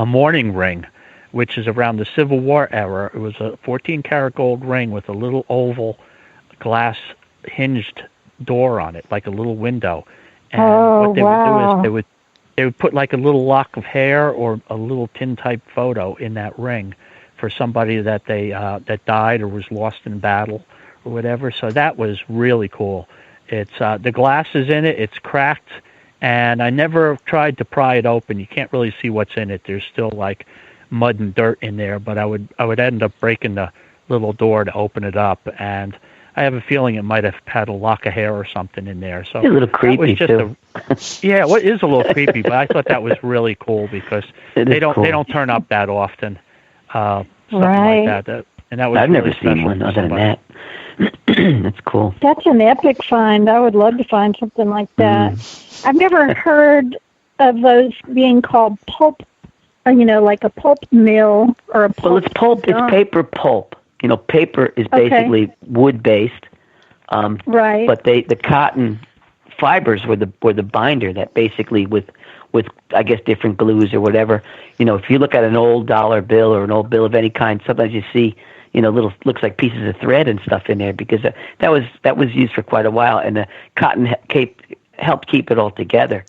mourning ring, which is around the Civil War era. It was a 14-karat gold ring with a little oval glass hinged door on it, like a little window. And what they would do is they would put like a little lock of hair or a little tin-type photo in that ring for somebody that that died or was lost in battle or whatever. So that was really cool. It's the glass is in it. It's cracked, and I never tried to pry it open. You can't really see what's in it. There's still like mud and dirt in there, but I would end up breaking the little door to open it up, and I have a feeling it might have had a lock of hair or something in there. So it's a little creepy too. Yeah, well, it is a little creepy, but I thought that was really cool because they don't turn up that often. Something like that. And that was I've really never seen one other than that. That's cool. That's an epic find. I would love to find something like that. I've never heard of those being called pulp, or like a pulp mill or a pulp. Well, it's pulp. It's paper pulp. Paper is basically wood-based. Right. But the cotton fibers were the binder that basically with I guess different glues or whatever. If you look at an old dollar bill or an old bill of any kind, sometimes you see little looks like pieces of thread and stuff in there because that was used for quite a while, and the cotton helped keep it all together.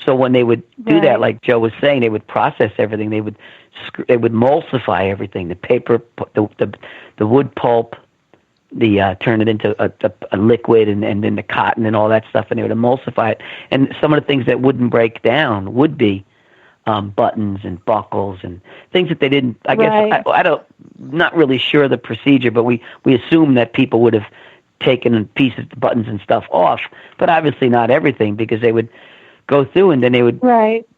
So when they would do that, like Joe was saying, they would process everything. They would emulsify everything: the paper, the wood pulp, turn it into a liquid, and then the cotton and all that stuff, and they would emulsify it. And some of the things that wouldn't break down would be buttons and buckles and things that they didn't. I guess I don't, not really sure of the procedure, but we assume that people would have taken pieces, buttons and stuff off, but obviously not everything, because they would go through and then they would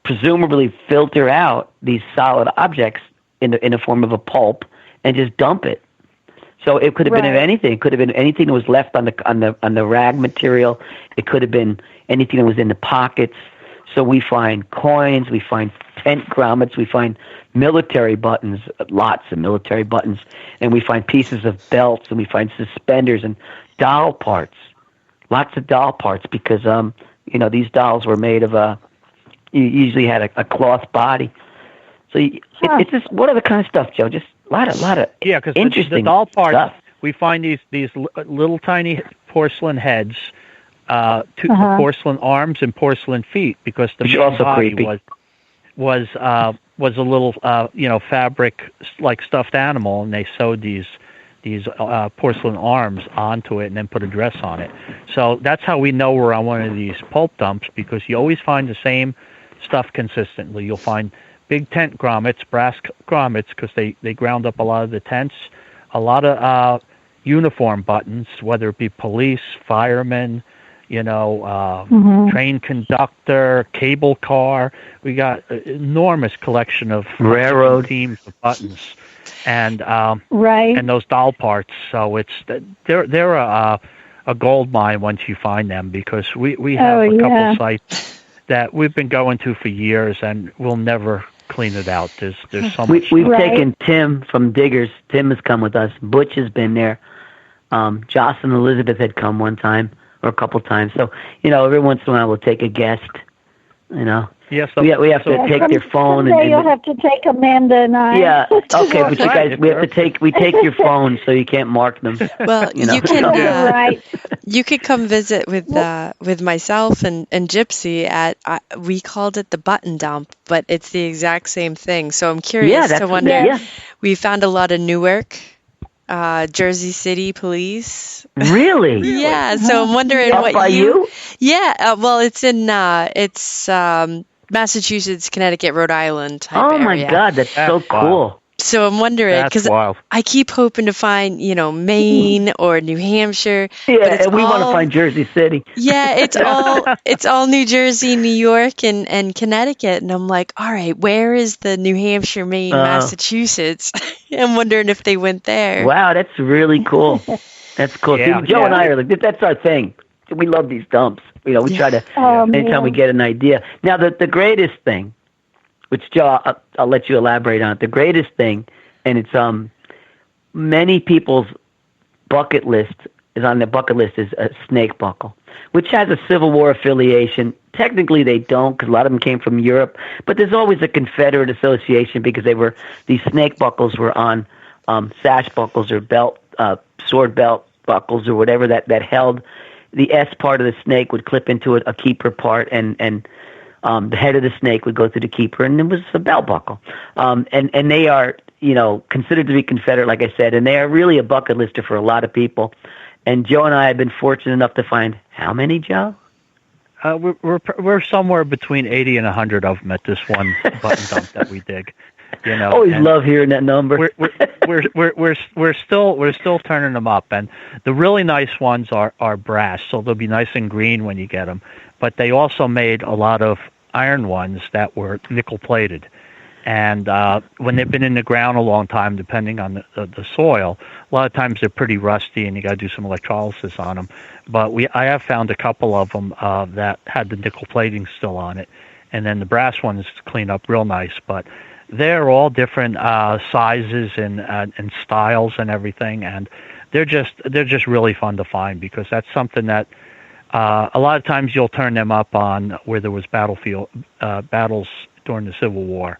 presumably filter out these solid objects in the form of a pulp and just dump it. So it could have been anything. It could have been anything that was left on the rag material. It could have been anything that was in the pockets. So we find coins, we find tent grommets, we find military buttons, lots of military buttons, and we find pieces of belts, and we find suspenders and doll parts, lots of doll parts, because these dolls were made of you usually had a cloth body. So it's just what other kind of stuff, Joe? Just a lot of interesting the doll parts stuff. We find these little tiny porcelain heads, porcelain arms, and porcelain feet, because the main body was a little fabric like stuffed animal, and they sewed these porcelain arms onto it and then put a dress on it. So that's how we know we're on one of these pulp dumps, because you always find the same stuff consistently. You'll find big tent grommets, brass grommets, because they ground up a lot of the tents, a lot of uniform buttons, whether it be police, firemen, train conductor, cable car. We got an enormous collection of railroad teams of buttons, and those doll parts. So they're a gold mine once you find them, because we have a couple sites that we've been going to for years, and we'll never clean it out. There's so much. We've taken Tim from Diggers. Tim has come with us. Butch has been there. Joss and Elizabeth had come one time or a couple times. So, every once in a while we'll take a guest, Yes, we have to take their phone. Someday you'll have to take Amanda and I. Yeah, okay, but you guys, we take your phone so you can't mark them. Well, you can you could come visit with myself and Gypsy at we called it the Button Dump, but it's the exact same thing. So I'm curious to wonder. We found a lot of Newark, Jersey City police. Really? Yeah. So I'm wondering Up by you? Yeah. Well, it's in Massachusetts, Connecticut, Rhode Island type area. Oh my God, that's so cool. So I'm wondering, because I keep hoping to find, Maine or New Hampshire. Yeah, and we want to find Jersey City. Yeah, it's all New Jersey, New York, and Connecticut, and I'm like, all right, where is the New Hampshire, Maine, Massachusetts? I'm wondering if they went there. Wow, that's really cool. That's cool. Yeah, See, Joe and I are like, that's our thing. We love these dumps. We try to, anytime we get an idea. Now, the greatest thing, which Joe, I'll let you elaborate on it. The greatest thing, and it's many people's bucket list is a snake buckle, which has a Civil War affiliation. Technically, they don't, because a lot of them came from Europe. But there's always a Confederate association, because these snake buckles were on sash buckles or belt, sword belt buckles or whatever that held. The S part of the snake would clip into a keeper part, and the head of the snake would go through the keeper, and it was a belt buckle. And they are, considered to be Confederate, like I said, and they are really a bucket lister for a lot of people. And Joe and I have been fortunate enough to find how many, Joe? We're somewhere between 80 and 100 of them at this one button dump that we dig. Always love hearing that number. We're still turning them up, and the really nice ones are brass, so they'll be nice and green when you get them. But they also made a lot of iron ones that were nickel plated, and when they've been in the ground a long time, depending on the soil, a lot of times they're pretty rusty, and you got to do some electrolysis on them. But I have found a couple of them that had the nickel plating still on it, and then the brass ones clean up real nice, but. They're all different sizes and styles and everything, and they're just really fun to find, because that's something that a lot of times you'll turn them up on where there was battles during the Civil War.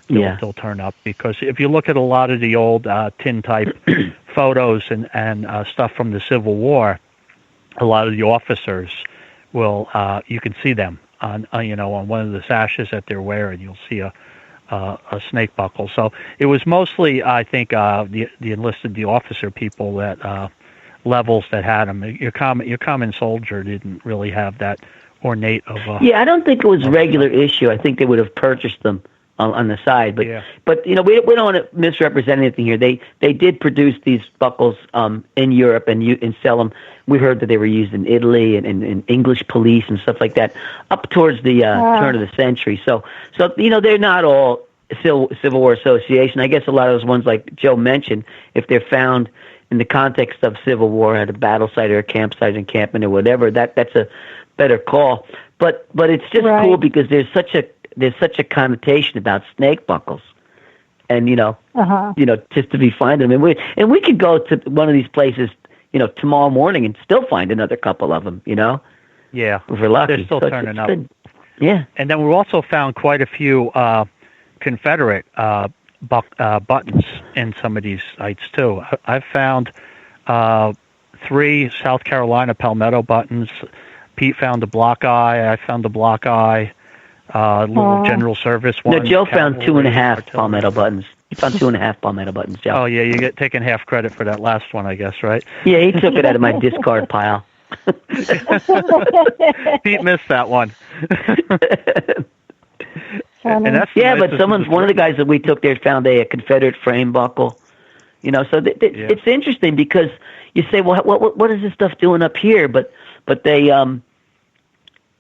They'll turn up, because if you look at a lot of the old tin type photos and stuff from the Civil War, a lot of the officers will you can see them on one of the sashes that they're wearing. You'll see a snake buckle. So it was mostly, I think, the officer people that levels that had them. Your common soldier didn't really have that ornate of. I don't think it was regular issue. I think they would have purchased them on the side. But we don't want to misrepresent anything here. They did produce these buckles in Europe and sell them. We heard that they were used in Italy and English police and stuff like that up towards the turn of the century. So they're not all Civil War Association. I guess a lot of those ones, like Joe mentioned, if they're found in the context of Civil War at a battle site or a campsite encampment or whatever, that's a better call. But it's just cool, because there's such a connotation about snake buckles, and just to be finding them, and we could go to one of these places, tomorrow morning and still find another couple of them, Yeah, if we're lucky. They're still turning up. Good. Yeah, and then we also found quite a few Confederate buttons in some of these sites too. I've found 3 South Carolina palmetto buttons. Pete found a block eye. I found a block eye. Little general service one. No, Joe found 2.5 palmetto buttons. He found 2.5 palmetto buttons, Joe. Oh, yeah, you get taken half credit for that last one, I guess, right? Yeah, he took it out of my discard pile. Pete missed that one. And that's but one of the guys that we took there found a Confederate frame buckle. So it's interesting, because you say, well, what is this stuff doing up here? But they,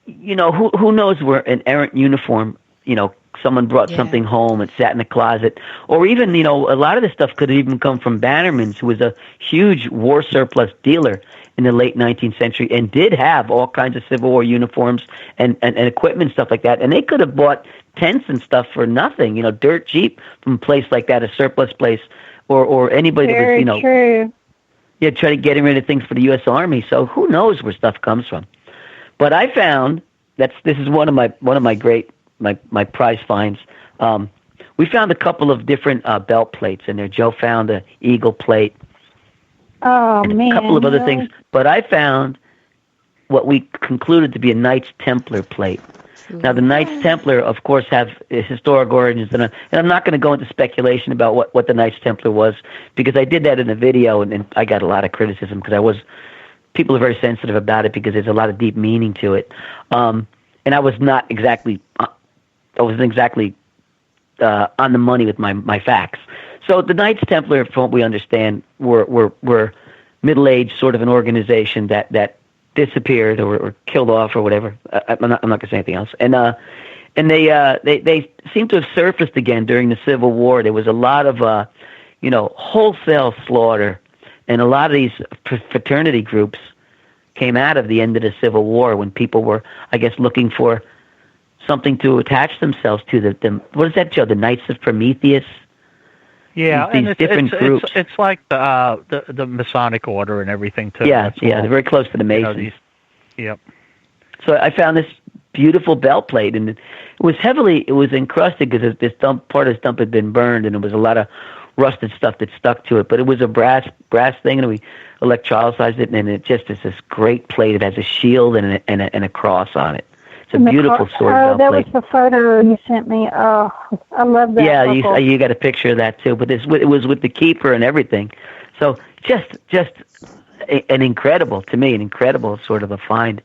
who knows where an errant uniform, someone brought something home and sat in a closet, or even, a lot of this stuff could have even come from Bannerman's, who was a huge war surplus dealer, in the late 19th century and did have all kinds of Civil War uniforms and equipment and stuff like that. And they could have bought tents and stuff for nothing, dirt cheap from a place like that, a surplus place, or anybody Very that was, true. Yeah, try to getting rid of things for the U.S. Army. So who knows where stuff comes from? But I found this is one of my great my prize finds. We found a couple of different belt plates in there. Joe found a eagle plate. Oh, and man. A couple of other things. But I found what we concluded to be a Knights Templar plate. Now, the Knights Templar, of course, have historic origins, and I'm not going to go into speculation about what the Knights Templar was, because I did that in a video, and I got a lot of criticism because people are very sensitive about it because there's a lot of deep meaning to it. And I was not exactly, on the money with my facts. So the Knights Templar, from what we understand, were middle-aged sort of an organization that disappeared or killed off or whatever. I'm not going to say anything else. And they seem to have surfaced again during the Civil War. There was a lot of wholesale slaughter, and a lot of these fraternity groups came out of the end of the Civil War when people were, I guess, looking for something to attach themselves to. What is that, Joe? The Knights of Prometheus. Yeah, these different groups. It's like the Masonic order and everything too. Yeah, they're very close to the Masons. Yep. So I found this beautiful belt plate, and it was encrusted because part of this dump had been burned, and there was a lot of rusted stuff that stuck to it. But it was a brass thing, and we electrolyzed it, and it just is this great plate. It has a shield and a cross on it. It's a beautiful sword belt plate. That was the photo you sent me. Oh, I love that. Yeah, you got a picture of that too. But it was with the keeper and everything. So just an incredible sort of a find.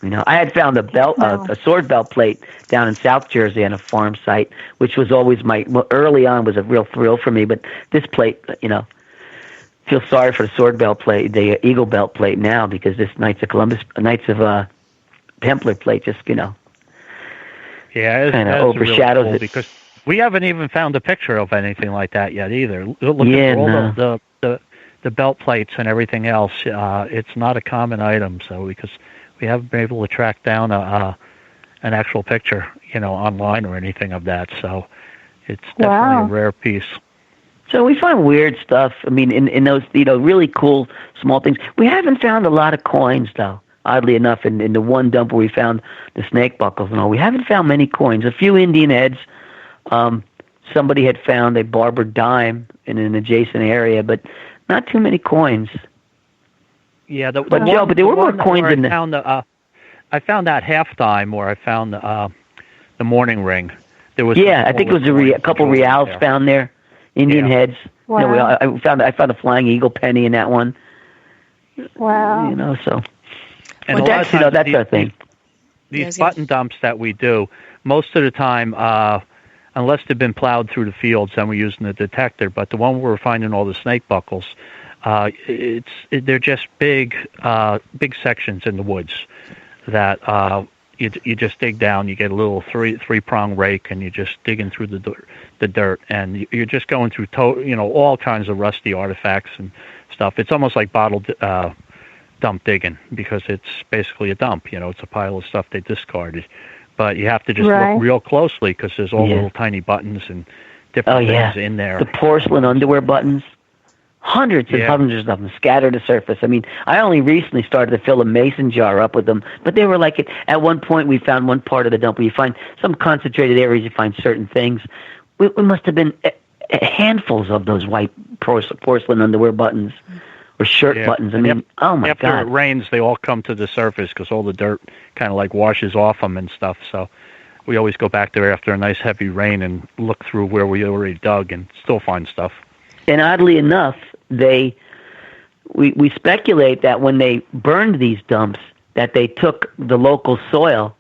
I had found a sword belt plate down in South Jersey on a farm site, which was always early on was a real thrill for me. But this plate, feel sorry for the sword belt plate, the eagle belt plate now, because this Knights of Templar plate just kind of overshadows really cool, it, because we haven't even found a picture of anything like that yet either. Look at all the belt plates and everything else. It's not a common item, so because we haven't been able to track down an actual picture, online or anything of that. So it's definitely a rare piece. So we find weird stuff. I mean, in those really cool small things. We haven't found a lot of coins though. Oddly enough, in the one dump where we found the snake buckles and all, we haven't found many coins. A few Indian heads. Somebody had found a barber dime in an adjacent area, but not too many coins. Yeah, there were more coins in the. I found that half dime where I found the mourning ring. There was I think it was a couple reals found there, Indian heads. Wow. I found a flying eagle penny in that one. Wow. So. And that's our thing. These button dumps that we do, most of the time, unless they've been plowed through the fields, then we're using the detector. But the one where we're finding all the snake buckles, they're just big sections in the woods that you just dig down. You get a little three-prong rake, and you're just digging through the dirt, and you're just going through all kinds of rusty artifacts and stuff. It's almost like bottled. Dump digging, because it's basically a dump. It's a pile of stuff they discarded, but you have to just look real closely because there's all little tiny buttons and different things in there. The porcelain underwear buttons, hundreds and hundreds of them scattered the surface. I mean, I only recently started to fill a mason jar up with them, but they were like at one point we found one part of the dump where you find some concentrated areas, you find certain things. We must have been handfuls of those white porcelain underwear buttons. Or shirt buttons. I mean, oh my God. After it rains, they all come to the surface because all the dirt kind of like washes off them and stuff. So we always go back there after a nice heavy rain and look through where we already dug and still find stuff. And oddly enough, we speculate that when they burned these dumps, that they took the local soil,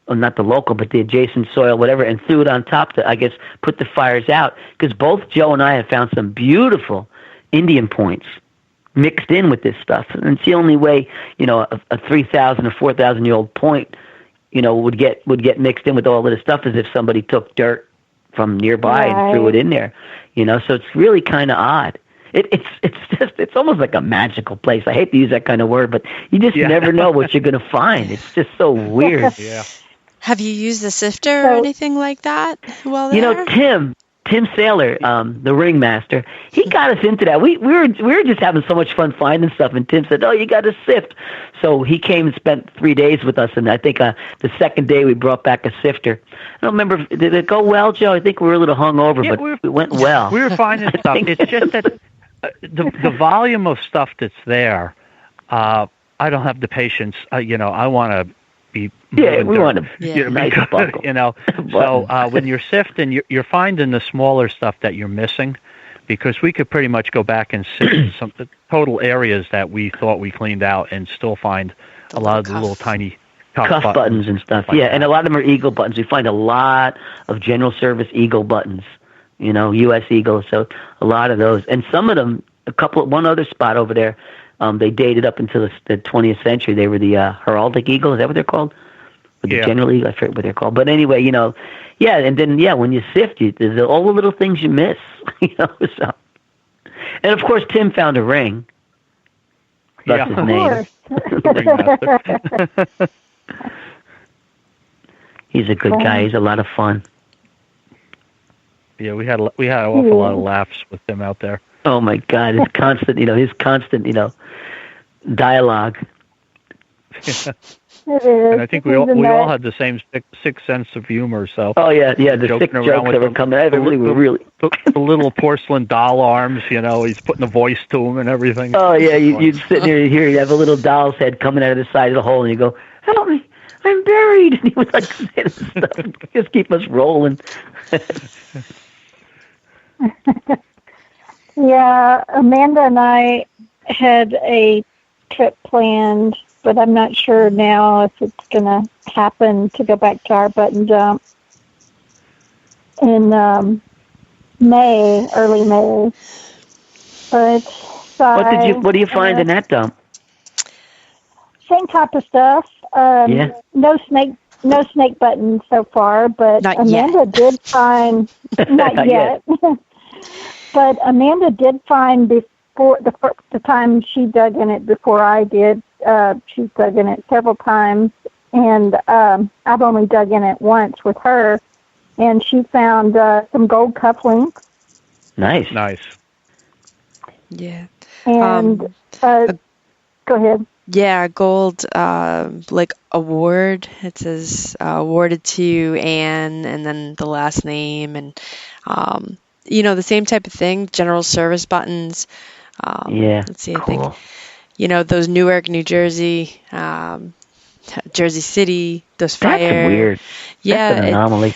or not the local, but the adjacent soil, whatever, and threw it on top to, I guess, put the fires out. Because both Joe and I have found some beautiful Indian points mixed in with this stuff, and it's the only way a 3,000 or 4,000 year old point would get mixed in with all of this stuff, as if somebody took dirt from nearby and threw it in there. So it's really kind of odd. it's almost like a magical place. I hate to use that kind of word, but you just never know what you're going to find. It's just so weird. Yeah. Have you used the sifter or anything like that while there? You know, Tim Saylor, the ringmaster, he got us into that. We were just having so much fun finding stuff, and Tim said, "Oh, you got to sift." So he came and spent 3 days with us, and I think the second day we brought back a sifter. I don't remember, did it go well, Joe? I think we were a little hungover, but it went well. We were finding stuff. It's just that the volume of stuff that's there, I don't have the patience. I want to be we want to nice buckle. So when you're sifting, you're finding the smaller stuff that you're missing, because we could pretty much go back and sift some total areas that we thought we cleaned out and still find a lot of the little tiny cuff buttons and stuff. Like that. And a lot of them are Eagle buttons. We find a lot of General Service Eagle buttons, U.S. Eagle. So a lot of those, and some of them, one other spot over there. They dated up until the 20th century. They were the heraldic eagle. Is that what they're called? Or the general eagle? I forget what they're called. But anyway, and then when you sift, there's all the little things you miss. So. And of course, Tim found a ring. That's his name. He's a good guy. He's a lot of fun. Yeah, we had an awful lot of laughs with him out there. Oh my God! His constant, dialogue. And I think we all had the same sixth sense of humor. So. Oh yeah, the sick jokes that were coming. Everybody were really the little porcelain doll arms. He's putting a voice to them and everything. Oh yeah, you'd sit there here. You have a little doll's head coming out of the side of the hole, and you go, "Help me, I'm buried." And he would like say this stuff, just keep us rolling. Yeah, Amanda and I had a trip planned, but I'm not sure now if it's going to happen to go back to our button dump in early May. But what do you find in that dump? Same type of stuff. No snake buttons so far, but not Amanda did find not yet. But Amanda did find before the time she dug in it before I did. She's dug in it several times, and I've only dug in it once with her, and she found some gold cufflinks. Nice. Yeah. And go ahead. Yeah, gold award. It says awarded to Anne, and then the last name, and the same type of thing. General Service buttons. Let's see. Cool. I think those Newark, New Jersey, Jersey City. Those fire. That's weird. Yeah, that's an anomaly.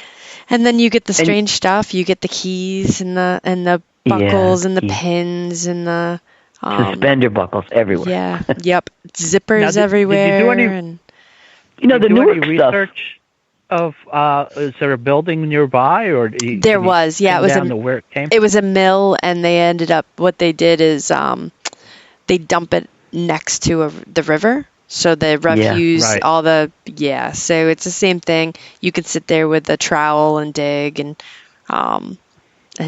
And then you get the strange stuff. You get the keys and the buckles and the keys. Pins and the suspender buckles everywhere. Yeah. Yep. Zippers everywhere. Did you do any? The Newark research of is there a building nearby, or there was? Yeah, where it came. It was a mill, and they ended up. What they did is they dump it next to the river. So the refuse, all the So it's the same thing. You could sit there with a trowel and dig and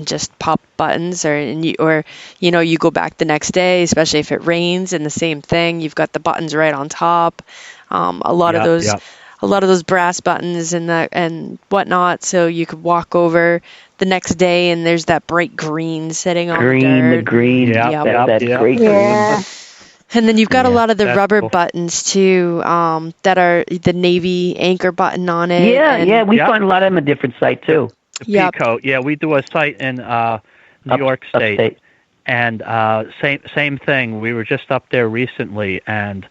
just pop buttons, or you go back the next day, especially if it rains, and the same thing. You've got the buttons right on top. A lot of those brass buttons and whatnot. So you could walk over the next day, and there's that bright green sitting on dirt. The green, that great green. And then you've got a lot of the rubber buttons too, that are the Navy anchor button on it. We find a lot of them at different sites too. The Peacoat, we do a site in New York State, upstate. And same thing. We were just up there recently, and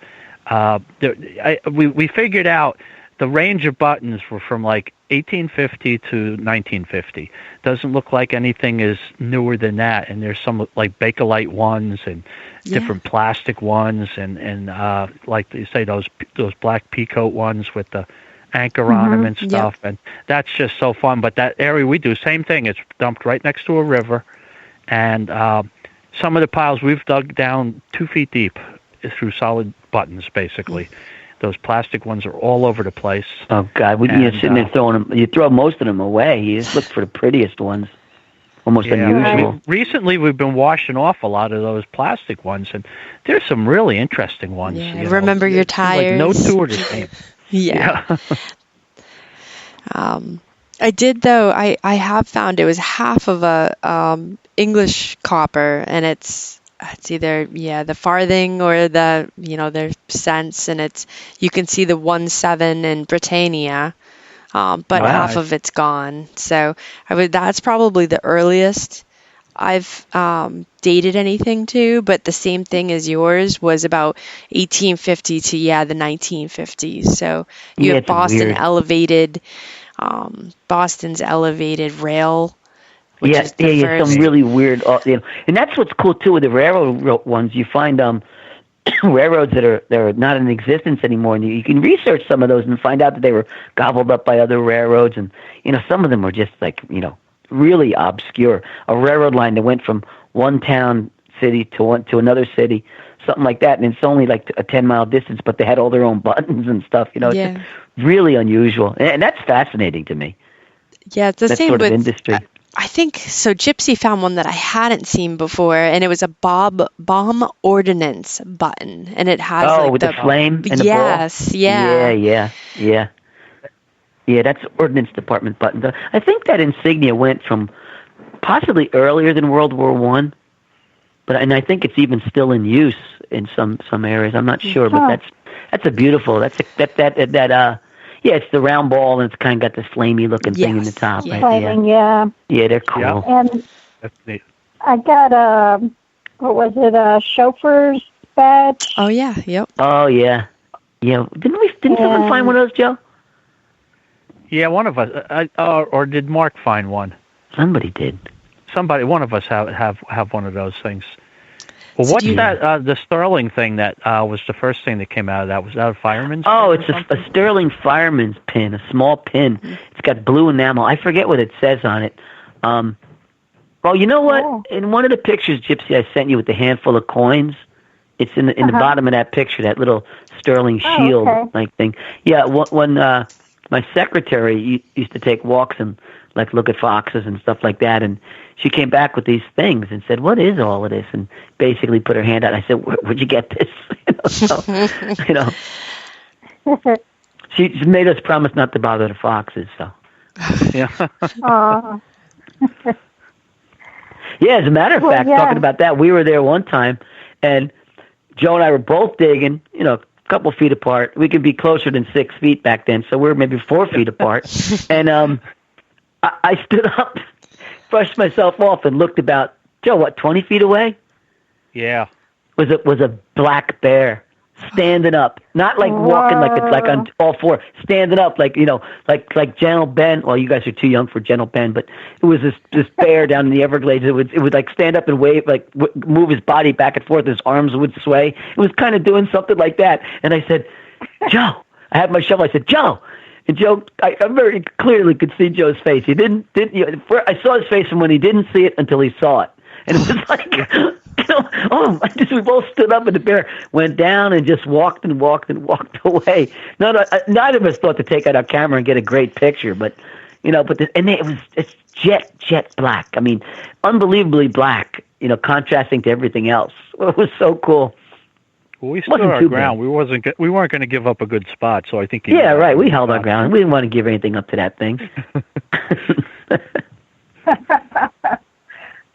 we figured out the range of buttons were from like 1850 to 1950. Doesn't look like anything is newer than that. And there's some like Bakelite ones and different plastic ones, and like you say, those black Peacoat ones with the anchor on them and stuff. And that's just so fun. But that area we do, same thing. It's dumped right next to a river, and some of the piles we've dug down 2 feet deep through solid buttons, basically. Those plastic ones are all over the place. Oh God! You're sitting there throwing them. You throw most of them away. You just look for the prettiest ones. almost unusual. Recently, we've been washing off a lot of those plastic ones, and there's some really interesting ones. Yeah, I remember your tires. Like no two are the same. Yeah. I did though. I have found it was half of a English copper, and it's either the farthing or the their cents, and you can see the 1/7 in Britannia. But half of it's gone. So that's probably the earliest I've dated anything to, but the same thing as yours was about 1850 to the 1950s. So you have Boston's elevated rail. Which is the first. Some really weird, and that's what's cool too with the railroad ones. You find railroads that are not in existence anymore, and you can research some of those and find out that they were gobbled up by other railroads, and some of them were just like really obscure. A railroad line that went from one town city to another city, something like that, and it's only like a 10-mile distance, but they had all their own buttons and stuff. It's just really unusual, and that's fascinating to me. Yeah, it's the same sort with of industry. I think so. Gypsy found one that I hadn't seen before, and it was a bomb ordnance button, and it has with the flame and the ball. Yes, yeah. Yeah, that's Ordnance Department button. I think that insignia went from possibly earlier than World War I, and I think it's even still in use in some areas. I'm not sure, but that's a beautiful. It's the round ball, and it's kind of got this flamey looking thing in the top. Yeah. Right? Yeah, they're cool. Yeah. And that's neat. I got a chauffeur's badge. Oh yeah, yep. Oh yeah. Didn't someone find one of those, Joe? Yeah, one of us. Or did Mark find one? Somebody did. One of us have one of those things. Well, what's that? The Sterling thing that was the first thing that came out of that. Was that a fireman's? Oh, it's a Sterling fireman's pin, a small pin. It's got blue enamel. I forget what it says on it. Well, you know what? Oh. In one of the pictures, Gypsy, I sent you with the handful of coins. It's in the bottom of that picture, that little Sterling shield like thing. Yeah, when my secretary used to take walks and look at foxes and stuff like that, and she came back with these things and said, "What is all of this?" And basically put her hand out. I said, "Where'd you get this?" She made us promise not to bother the foxes. So, yeah. Yeah, as a matter of fact, talking about that, we were there one time, and Joe and I were both digging, a couple feet apart. We could be closer than 6 feet back then, so we were maybe 4 feet apart. And I stood up, brushed myself off, and looked about, Joe, 20 feet away? Yeah. Was a black bear standing up, not like walking like on all four, standing up like Gentle Ben. Well, you guys are too young for Gentle Ben, but it was this bear down in the Everglades. It would like stand up and wave, move his body back and forth. His arms would sway. It was kind of doing something like that. And I said, Joe, I had my shovel. I said, Joe. And Joe, I very clearly could see Joe's face. He didn't. I saw his face from when he didn't see it until he saw it, and it was like, we both stood up, and the bear went down and just walked and walked and walked away. Neither of us thought to take out our camera and get a great picture, but it's jet black. I mean, unbelievably black. Contrasting to everything else. It was so cool. Well, we stood our ground. We weren't going to give up a good spot, so I think. Yeah, right. We held our ground. We didn't want to give anything up to that thing.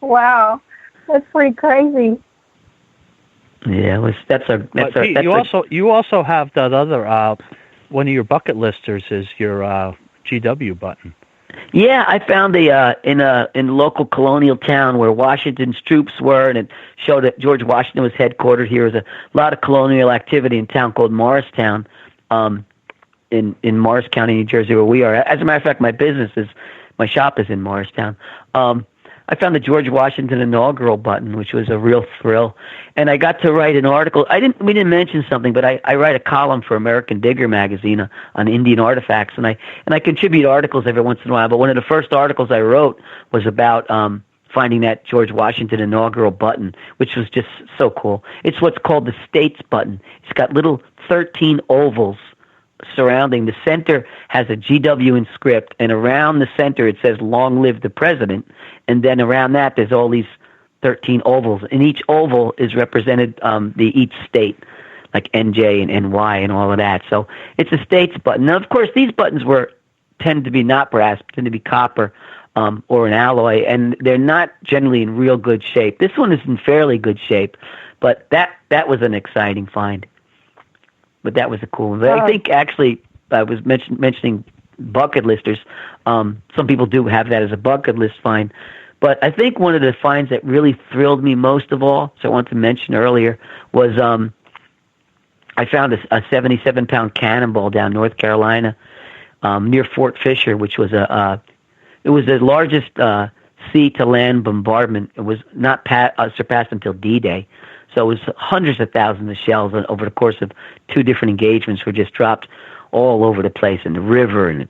Wow, that's pretty crazy. Yeah, you also have that other one of your bucket listers is your GW button. Yeah, I found in a local colonial town where Washington's troops were, and it showed that George Washington was headquartered here. There was a lot of colonial activity in a town called Morristown, in Morris County, New Jersey, where we are. As a matter of fact, my shop is in Morristown. I found the George Washington inaugural button, which was a real thrill, and I got to write an article. We didn't mention something, but I write a column for American Digger magazine on Indian artifacts, and I contribute articles every once in a while. But one of the first articles I wrote was about finding that George Washington inaugural button, which was just so cool. It's what's called the States button. It's got little 13 ovals surrounding. The center has a GW in script, and around the center it says "Long live the president," and then around that there's all these 13 ovals, and each oval is represented each state, like NJ and NY and all of that. So it's a state's button. Now, of course, these buttons tend to be not brass, tend to be copper or an alloy, and they're not generally in real good shape. This one is in fairly good shape, but that was an exciting find. But that was a cool one. I think actually I was mentioning bucket listers. Some people do have that as a bucket list find. But I think one of the finds that really thrilled me most of all, so I wanted to mention earlier, was I found a 77-pound cannonball down North Carolina near Fort Fisher, which was it was the largest sea-to-land bombardment. It was not surpassed until D-Day. So it was hundreds of thousands of shells over the course of 2 different engagements were just dropped all over the place, in the river, in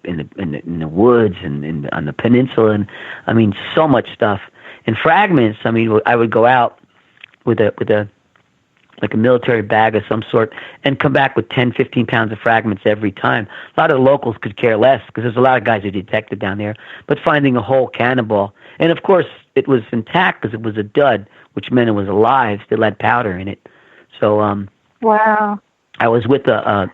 the woods, and on the peninsula, and I mean so much stuff. And fragments. I mean, I would go out with a military bag of some sort and come back with 10, 15 pounds of fragments every time. A lot of the locals could care less because there's a lot of guys who detected down there. But finding a whole cannonball, and of course it was intact because it was a dud, which meant it was alive. Still had powder in it. So wow. I was with a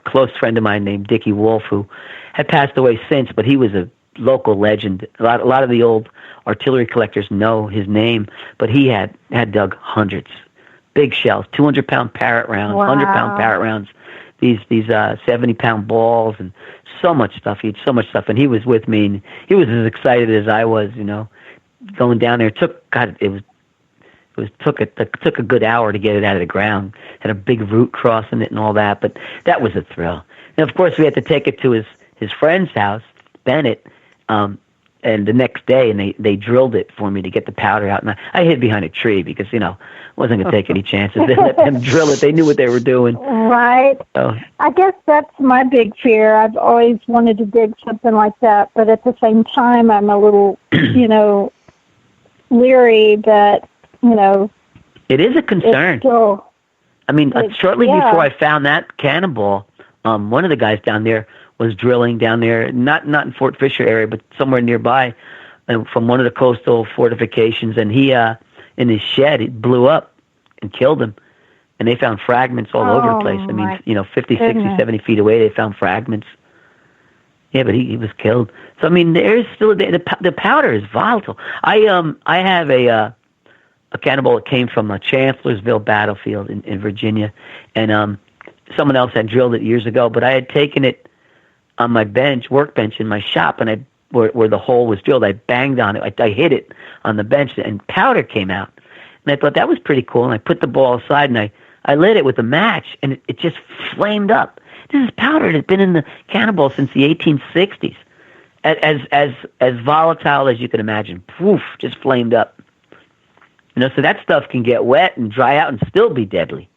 close friend of mine named Dickie Wolf, who had passed away since, but he was a local legend. A lot of the old artillery collectors know his name, but he had dug hundreds. Big shells, 200-pound parrot rounds, 100-pound parrot rounds, these 70-pound balls, and so much stuff. He had so much stuff, and he was with me, and he was as excited as I was, going down there. It took a good hour to get it out of the ground. Had a big root crossing it and all that, but that was a thrill. And of course, we had to take it to his friend's house, Bennett, and the next day, and they drilled it for me to get the powder out. And I hid behind a tree because, I wasn't going to take any chances. They let them drill it. They knew what they were doing. Right. So, I guess that's my big fear. I've always wanted to dig something like that, but at the same time, I'm a little, leery that, it is a concern. Still, shortly before I found that cannonball, one of the guys down there was drilling down there, not in Fort Fisher area, but somewhere nearby, from one of the coastal fortifications, and he, in his shed, it blew up and killed him. And they found fragments all over the place. 50, 60, 70 feet away, they found fragments. Yeah, but he was killed. So, there is still, the powder is volatile. I have a cannonball that came from a Chancellorsville battlefield in Virginia, and someone else had drilled it years ago, but I had taken it on my workbench in my shop, and where the hole was drilled, I banged on it. I hit it on the bench, and powder came out. And I thought that was pretty cool, and I put the ball aside, and I lit it with a match, and it just flamed up. This is powder that had been in the cannonball since the 1860s. As volatile as you can imagine. Poof, just flamed up. So that stuff can get wet and dry out and still be deadly.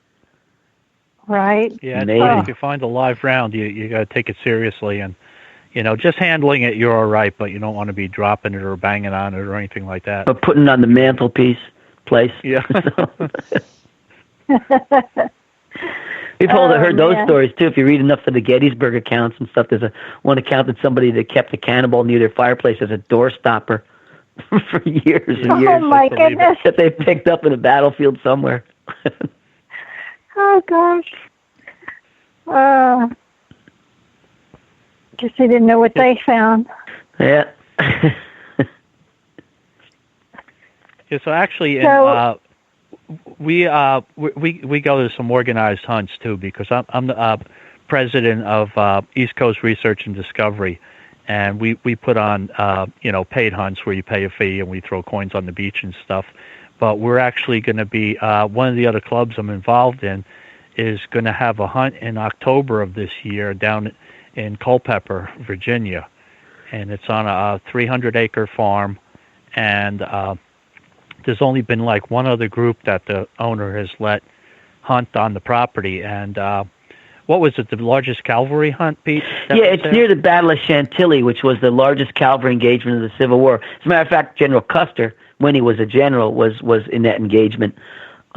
Right. Yeah, if you find a live round, you got to take it seriously, and just handling it, you're all right, but you don't want to be dropping it or banging on it or anything like that. Or putting it on the mantelpiece place. Yeah. We've heard those stories too. If you read enough of the Gettysburg accounts and stuff, there's one account that somebody that kept a cannonball near their fireplace as a door stopper for years and years. Oh my goodness! That they picked up in a battlefield somewhere. Oh gosh. Guess they didn't know what they found. Yeah. Yeah. So actually, we go to some organized hunts too, because I'm the president of East Coast Research and Discovery, and we put on paid hunts where you pay a fee and we throw coins on the beach and stuff. But we're actually going to be one of the other clubs I'm involved in is going to have a hunt in October of this year down in Culpeper, Virginia, and it's on a 300-acre farm, and there's only been like one other group that the owner has let hunt on the property. And what was it, the largest cavalry hunt, Pete? Yeah, it's near the Battle of Chantilly, which was the largest cavalry engagement of the Civil War. As a matter of fact, General Custer, when he was a general, was in that engagement.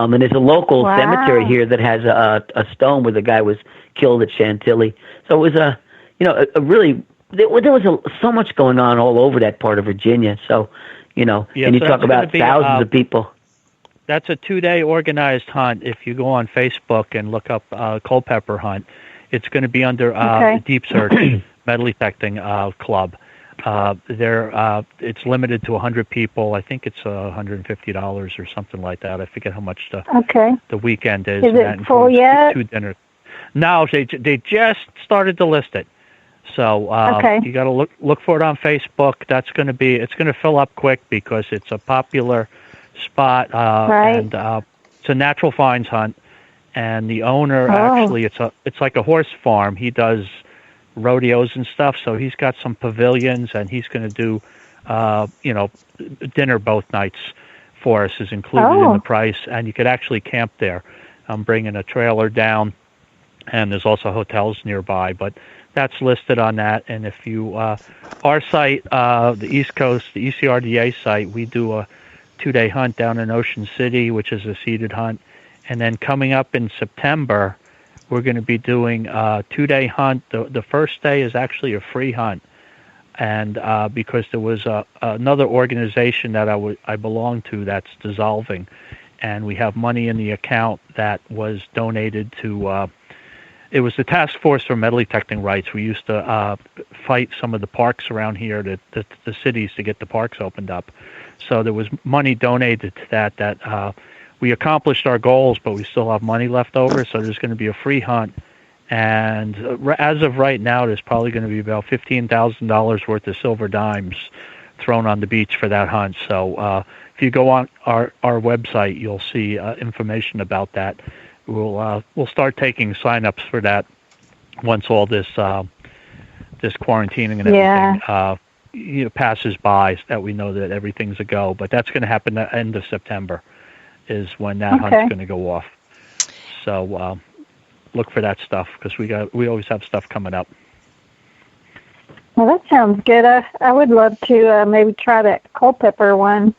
And there's a local Wow. cemetery here that has a stone where the guy was killed at Chantilly. So it was a really, there was so much going on all over that part of Virginia. So, and you so talk about thousands of people. That's a 2-day organized hunt. If you go on Facebook and look up Culpeper Hunt, it's going to be under Deep Search Metal Detecting Club. It's limited to 100 people. I think it's $150 or something like that. I forget how much the weekend is. Is it full yet? 2 dinners. No, they just started to list it. So you got to look for it on Facebook. It's going to fill up quick because it's a popular spot, and it's a natural finds hunt. And the owner actually, it's like a horse farm. He does rodeos and stuff, so he's got some pavilions, and he's going to do, dinner both nights for us is included in the price, and you could actually camp there. I'm bringing a trailer down, and there's also hotels nearby, but that's listed on that. And if you, our site, the East Coast, the ECRDA site, we do a 2-day hunt down in Ocean City, which is a seated hunt. And then coming up in September, we're going to be doing a 2-day hunt. The first day is actually a free hunt. And because there was another organization that I belong to that's dissolving, and we have money in the account that was donated to, it was the Task Force for Metal Detecting Rights. We used to fight some of the parks around here, the cities, to get the parks opened up. So there was money donated to that we accomplished our goals, but we still have money left over. So there's going to be a free hunt. And as of right now, there's probably going to be about $15,000 worth of silver dimes thrown on the beach for that hunt. So if you go on our website, you'll see information about that. We'll start taking sign-ups for that once all this quarantining and everything passes by, so that we know that everything's a go. But that's going to happen at the end of September is when that hunt's going to go off. So look for that stuff, because we always have stuff coming up. Well, that sounds good. I would love to maybe try that Culpeper one,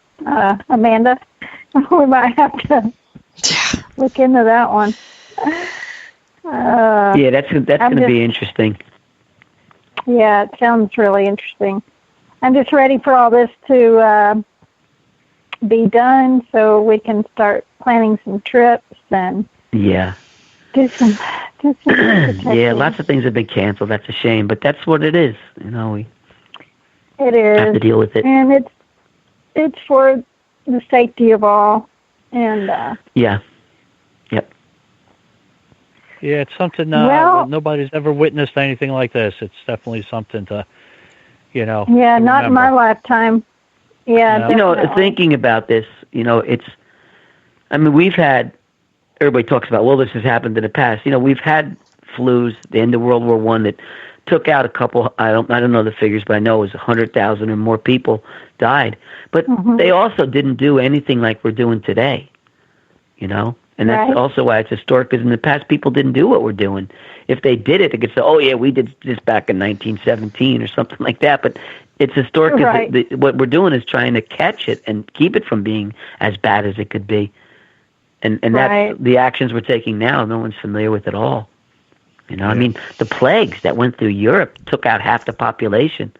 Amanda. We might have to look into that one. That's going to be interesting. Yeah, it sounds really interesting. I'm just ready for all this to be done so we can start planning some trips and do some lots of things have been canceled. That's a shame, but that's what it is. We it is. have to deal with it. And it's for the safety of all. And Yep. Yeah, it's something nobody's ever witnessed anything like this. It's definitely something to, Yeah, to not in my lifetime. Yeah, thinking about this, we've had, everybody talks about, well, this has happened in the past. We've had flus, the end of World War I, that took out a couple, I don't know the figures, but I know it was 100,000 or more people died. But they also didn't do anything like we're doing today, And that's also why it's historic, because in the past, people didn't do what we're doing. If they did it, they could say, oh, yeah, we did this back in 1917 or something like that. But it's historic because what we're doing is trying to catch it and keep it from being as bad as it could be. And that's the actions we're taking now. No one's familiar with at all. The plagues that went through Europe took out half the population.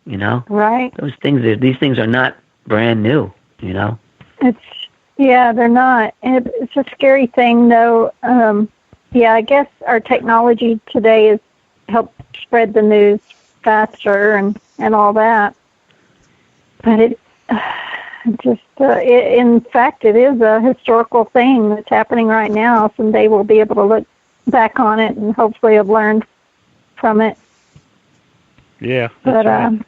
Right. These things are not brand new. Yeah, they're not. It's a scary thing, though. I guess our technology today has helped spread the news faster and all that. But in fact, it is a historical thing that's happening right now. Someday we'll be able to look back on it and hopefully have learned from it. Yeah, that's right.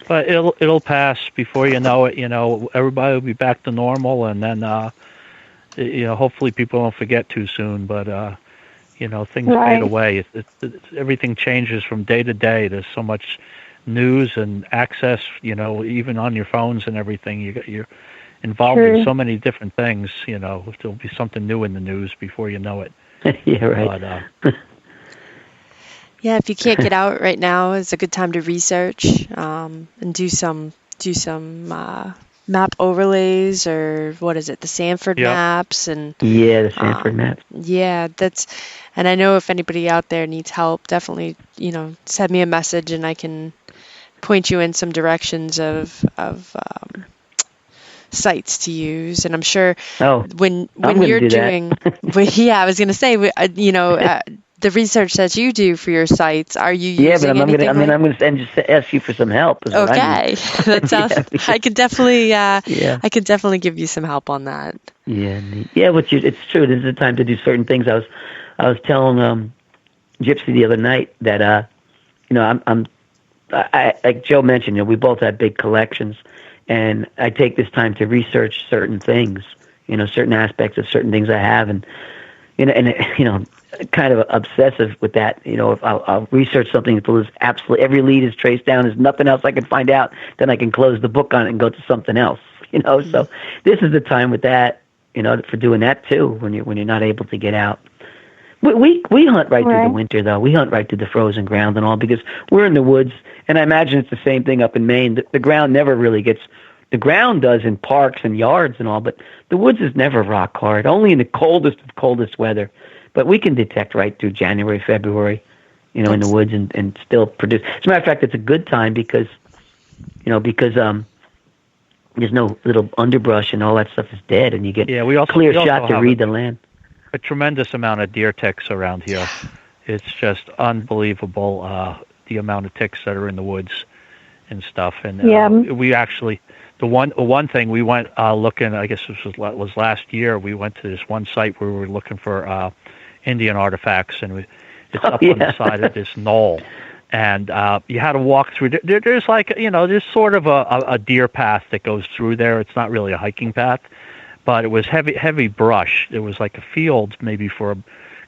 But it'll pass before you know it. Everybody will be back to normal, and then hopefully people don't forget too soon. But things fade away. Everything changes from day to day. There's so much news and access. Even on your phones and everything, you're involved in so many different things. There'll be something new in the news before you know it. Yeah, right. But, yeah, if you can't get out right now, it's a good time to research and do some map overlays, or what is it, the Sanford Yep. maps, and Yeah, the Sanford maps. yeah, and I know if anybody out there needs help, definitely, send me a message and I can point you in some directions of sites to use. And I'm sure Oh, when I'm going to you're do that. doing, yeah, I was going to say, the research that you do for your sites, are you Yeah, but using I'm going anything to. like? I'm going to just ask you for some help. Is what I mean. Okay, that sounds. Yeah, because, I could definitely, yeah, I could definitely give you some help on that. yeah, yeah. It's true. This is the time to do certain things. I was telling Gypsy the other night that I like Joe mentioned, we both have big collections, and I take this time to research certain things, certain aspects of certain things I have, and kind of obsessive with that. If I'll research something until there's absolutely every lead is traced down, there's nothing else I can find out, then I can close the book on it and go to something else. So this is the time with that, for doing that too, when you're not able to get out. We hunt right through the winter, though. We hunt right through the frozen ground and all, because we're in the woods, and I imagine it's the same thing up in Maine. The ground never really gets. The ground does in parks and yards and all, but the woods is never rock hard. Only in the coldest of coldest weather. But we can detect right through January, February, in the woods and still produce. As a matter of fact, it's a good time because there's no little underbrush and all that stuff is dead, and you get clear shot to read the land. A tremendous amount of deer ticks around here. It's just unbelievable, the amount of ticks that are in the woods and stuff. And we actually, the one thing we went looking, I guess this was last year, we went to this one site where we were looking for Indian artifacts, and it's up on the side of this knoll. And you had to walk through. There's like, there's sort of a deer path that goes through there. It's not really a hiking path, but it was heavy brush. It was like a field maybe for a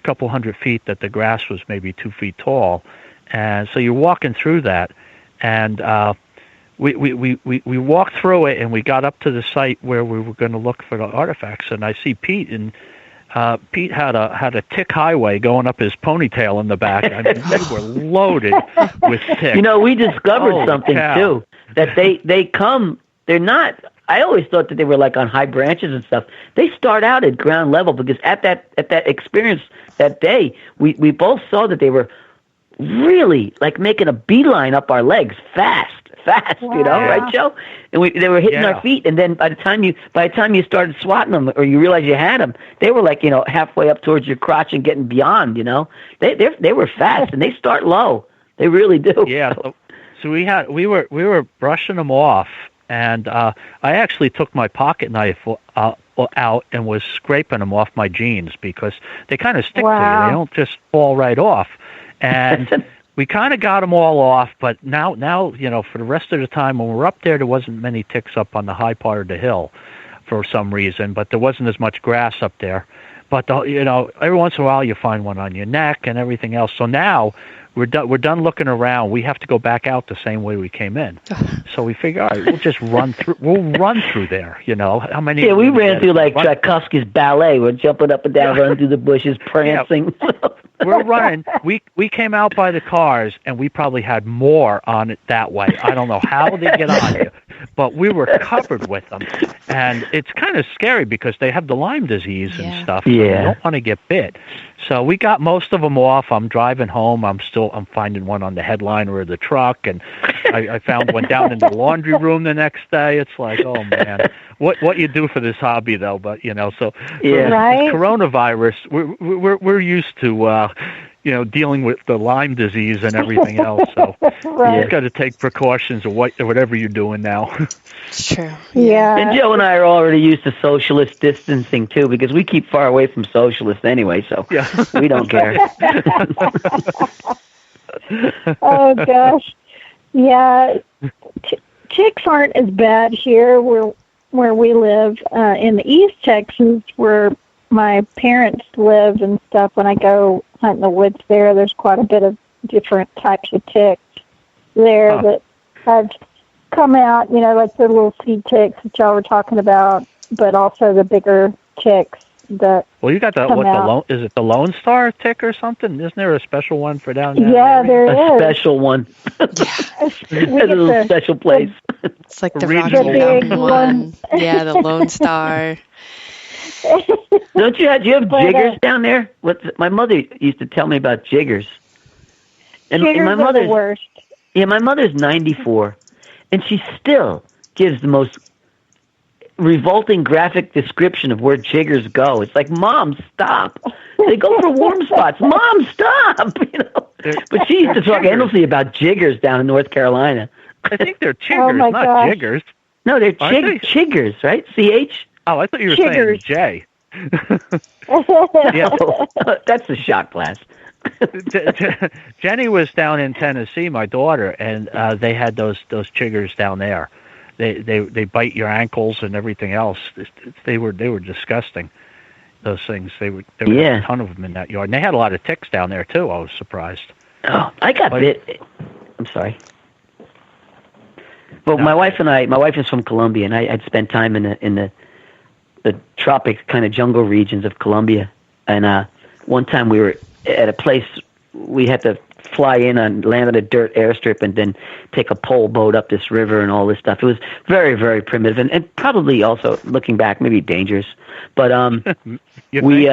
couple 100 feet that the grass was maybe 2 feet tall. And so you're walking through that, and we walked through it, and we got up to the site where we were going to look for the artifacts, and I see Pete, and Pete had a tick highway going up his ponytail in the back. I mean, we were loaded with ticks. We discovered something too, that they come. They're not. I always thought that they were like on high branches and stuff. They start out at ground level, because at that experience that day, we both saw that they were really like making a beeline up our legs fast, right, Joe? And they were hitting our feet, and then by the time you started swatting them, or you realized you had them, they were like halfway up towards your crotch and getting beyond. They were fast, and they start low. They really do. Yeah. So we were brushing them off. And I actually took my pocket knife out and was scraping them off my jeans, because they kind of stick to you. They don't just fall right off. And we kind of got them all off, but now for the rest of the time when we're up there wasn't many ticks up on the high part of the hill for some reason, but there wasn't as much grass up there. But every once in a while you find one on your neck and everything else. So now we're done looking around. We have to go back out the same way we came in. So we figure, all right, we'll just run through. We'll run through there. How many? Yeah, we ran through like Tchaikovsky's ballet. We're jumping up and down, running through the bushes, prancing. Yeah. We're running. We came out by the cars, and we probably had more on it that way. I don't know how they get on you, but we were covered with them. And it's kind of scary because they have the Lyme disease and stuff. So you don't want to get bit. So we got most of them off. I'm driving home. I'm finding one on the headliner of the truck, and I found one down in the laundry room the next day. It's like, oh man, what you do for this hobby though? But so coronavirus, we're used to dealing with the Lyme disease and everything else. So you've got to take precautions of whatever you're doing now. It's true. Yeah. And Joe and I are already used to socialist distancing too, because we keep far away from socialists anyway, so we don't care. Oh gosh. Yeah. Ticks aren't as bad here where we live. In the East Texas, where my parents live and stuff, when I go hunt in the woods there's quite a bit of different types of ticks there that have come out, like the little seed ticks that y'all were talking about, but also the bigger ticks that Well, you got the come out. is it the Lone Star tick or something? Isn't there a special one for down there? Yeah, there A is. special one. We That's a get little special place. It's like the Regional Rocky the Mountain big one. Yeah, the Lone Star. Do you have But, jiggers down there? My mother used to tell me about jiggers. And jiggers my are the mother's worst. Yeah, my mother's 94, and she still gives the most revolting graphic description of where jiggers go. It's like, Mom, stop. They go for warm spots. Mom, stop. But she used to talk endlessly about jiggers down in North Carolina. I think they're chiggers, my not gosh. jiggers. No, they're Aren't they? chiggers, right? CH? Oh, I thought you were Chiggers. saying J. Yeah, that's the shot glass. Jenny was down in Tennessee, my daughter, and they had those chiggers down there. They bite your ankles and everything else. They were disgusting. Those things. There were a ton of them in that yard. And they had a lot of ticks down there too. I was surprised. Oh, I got bit. I'm sorry. Well, No. my wife is from Colombia, and I'd spent time in the tropic kind of jungle regions of Colombia. And one time we were at a place we had to fly in and land on a dirt airstrip and then take a pole boat up this river and all this stuff. It was very, very primitive and probably also, looking back, maybe dangerous. But we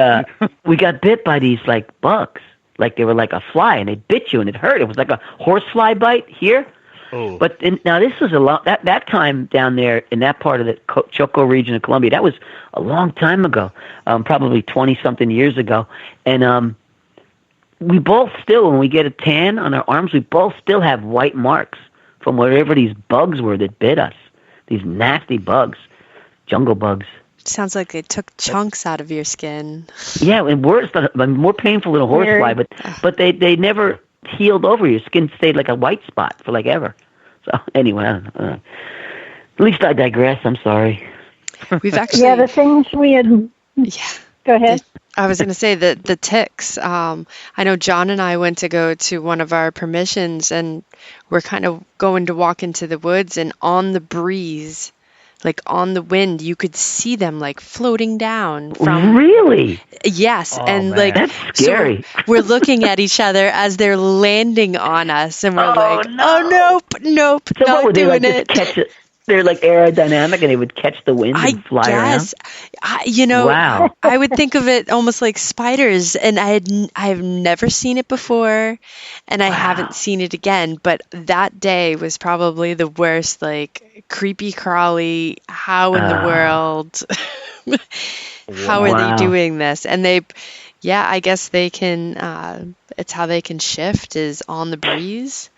got bit by these like bugs, like they were like a fly, and they bit you and it hurt. It was like a horsefly bite here. Oh. But now this was that time down there in that part of the Choco region of Colombia. That was a long time ago, probably 20-something years ago. And we both still, when we get a tan on our arms, we both still have white marks from wherever these bugs were that bit us. These nasty bugs, jungle bugs. Sounds like they took chunks out of your skin. Yeah, and worse, more painful than a horsefly, but they never healed over. Your skin stayed like a white spot for like ever. So anyway, I don't know. At least I digress. I'm sorry. We've actually the things we had. Yeah. Go ahead. I was going to say that the ticks. I know John and I went to go to one of our permissions, and we're kind of going to walk into the woods, and on the breeze, like on the wind, you could see them like floating down from. Really? Yes, Oh, and man. like That's scary. So we're looking at each other as they're landing on us, and we're like, no. "Oh nope, So what not would they doing like it." just catch it? They're like aerodynamic, and they would catch the wind and fly around. Wow. I would think of it almost like spiders, and I've never seen it before, and I haven't seen it again. But that day was probably the worst, like creepy crawly. How in the world? How are they doing this? And I guess they can. It's how they can shift is on the breeze.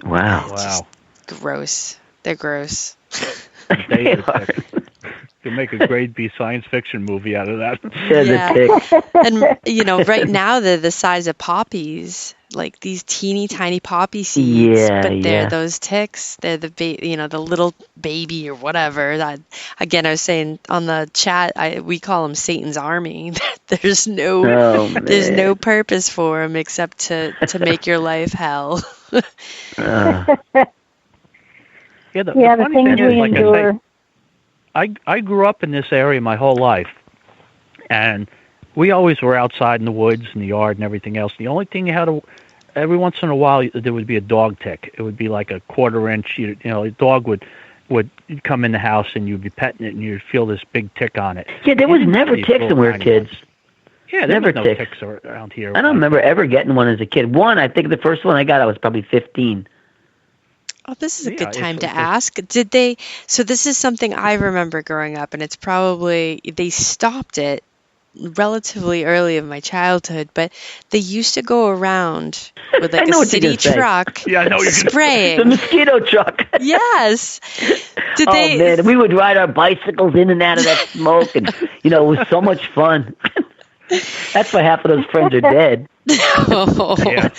Wow. It's just gross. They're gross. They are. You can make a grade B science fiction movie out of that. Yeah. The tick. And right now they're the size of poppies, like these teeny tiny poppy seeds. Yeah, but they're yeah. those ticks. They're the the little baby or whatever. That again, I was saying on the chat, we call them Satan's army. There's no purpose for them except to make your life hell. The The funny things thing is, we like endure. I grew up in this area my whole life, and we always were outside in the woods and the yard and everything else. The only thing you had every once in a while there would be a dog tick. It would be like a quarter-inch. A dog would come in the house and you'd be petting it and you'd feel this big tick on it. Yeah, there was never ticks when we were kids. Yeah, there was no ticks around here. I don't remember ever getting one as a kid. I think the first one I got, I was probably 15. Oh, this is a good time to ask. Did they? So this is something I remember growing up, and it's probably they stopped it relatively early in my childhood, but they used to go around with like a city truck Yeah, I know what you're spraying. The mosquito truck. Yes. Man, we would ride our bicycles in and out of that smoke, and it was so much fun. That's why half of those friends are dead. Oh. Yeah.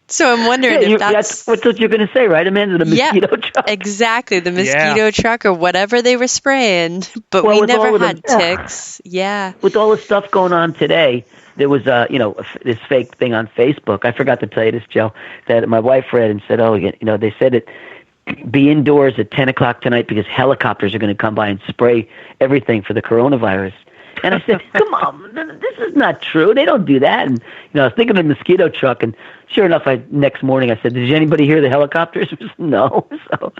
So I'm wondering if that's what you're going to say, right, Amanda? The mosquito truck. Exactly, the mosquito truck or whatever they were spraying. But we never had ticks. Yeah. With all the stuff going on today, there was this fake thing on Facebook. I forgot to tell you this, Joe, that my wife read and said, they said it. Be indoors at 10 o'clock tonight because helicopters are going to come by and spray everything for the coronavirus. And I said, come on, this is not true. They don't do that. And, I was thinking of the mosquito truck, and sure enough, next morning I said, did anybody hear the helicopters? No. So,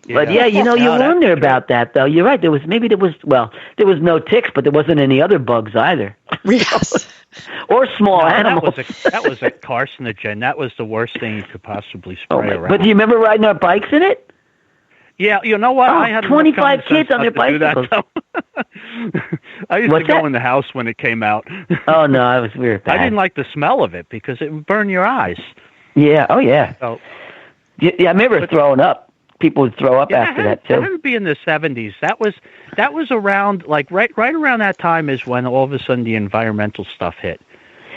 but yeah, you learn there about that, though. You're right. There was no ticks, but there wasn't any other bugs either. Yes. Or small animals. That was a carcinogen. That was the worst thing you could possibly spray around. But do you remember riding our bikes in it? Yeah, you know what? I had 25 kids on their bicycles. I used to go in the house when it came out. Oh, no, we were bad. I didn't like the smell of it because it would burn your eyes. Yeah, oh, yeah. So, yeah, I remember throwing up. People would throw up after that, too. That had to be in the 70s. That was around, like, right around that time is when all of a sudden the environmental stuff hit.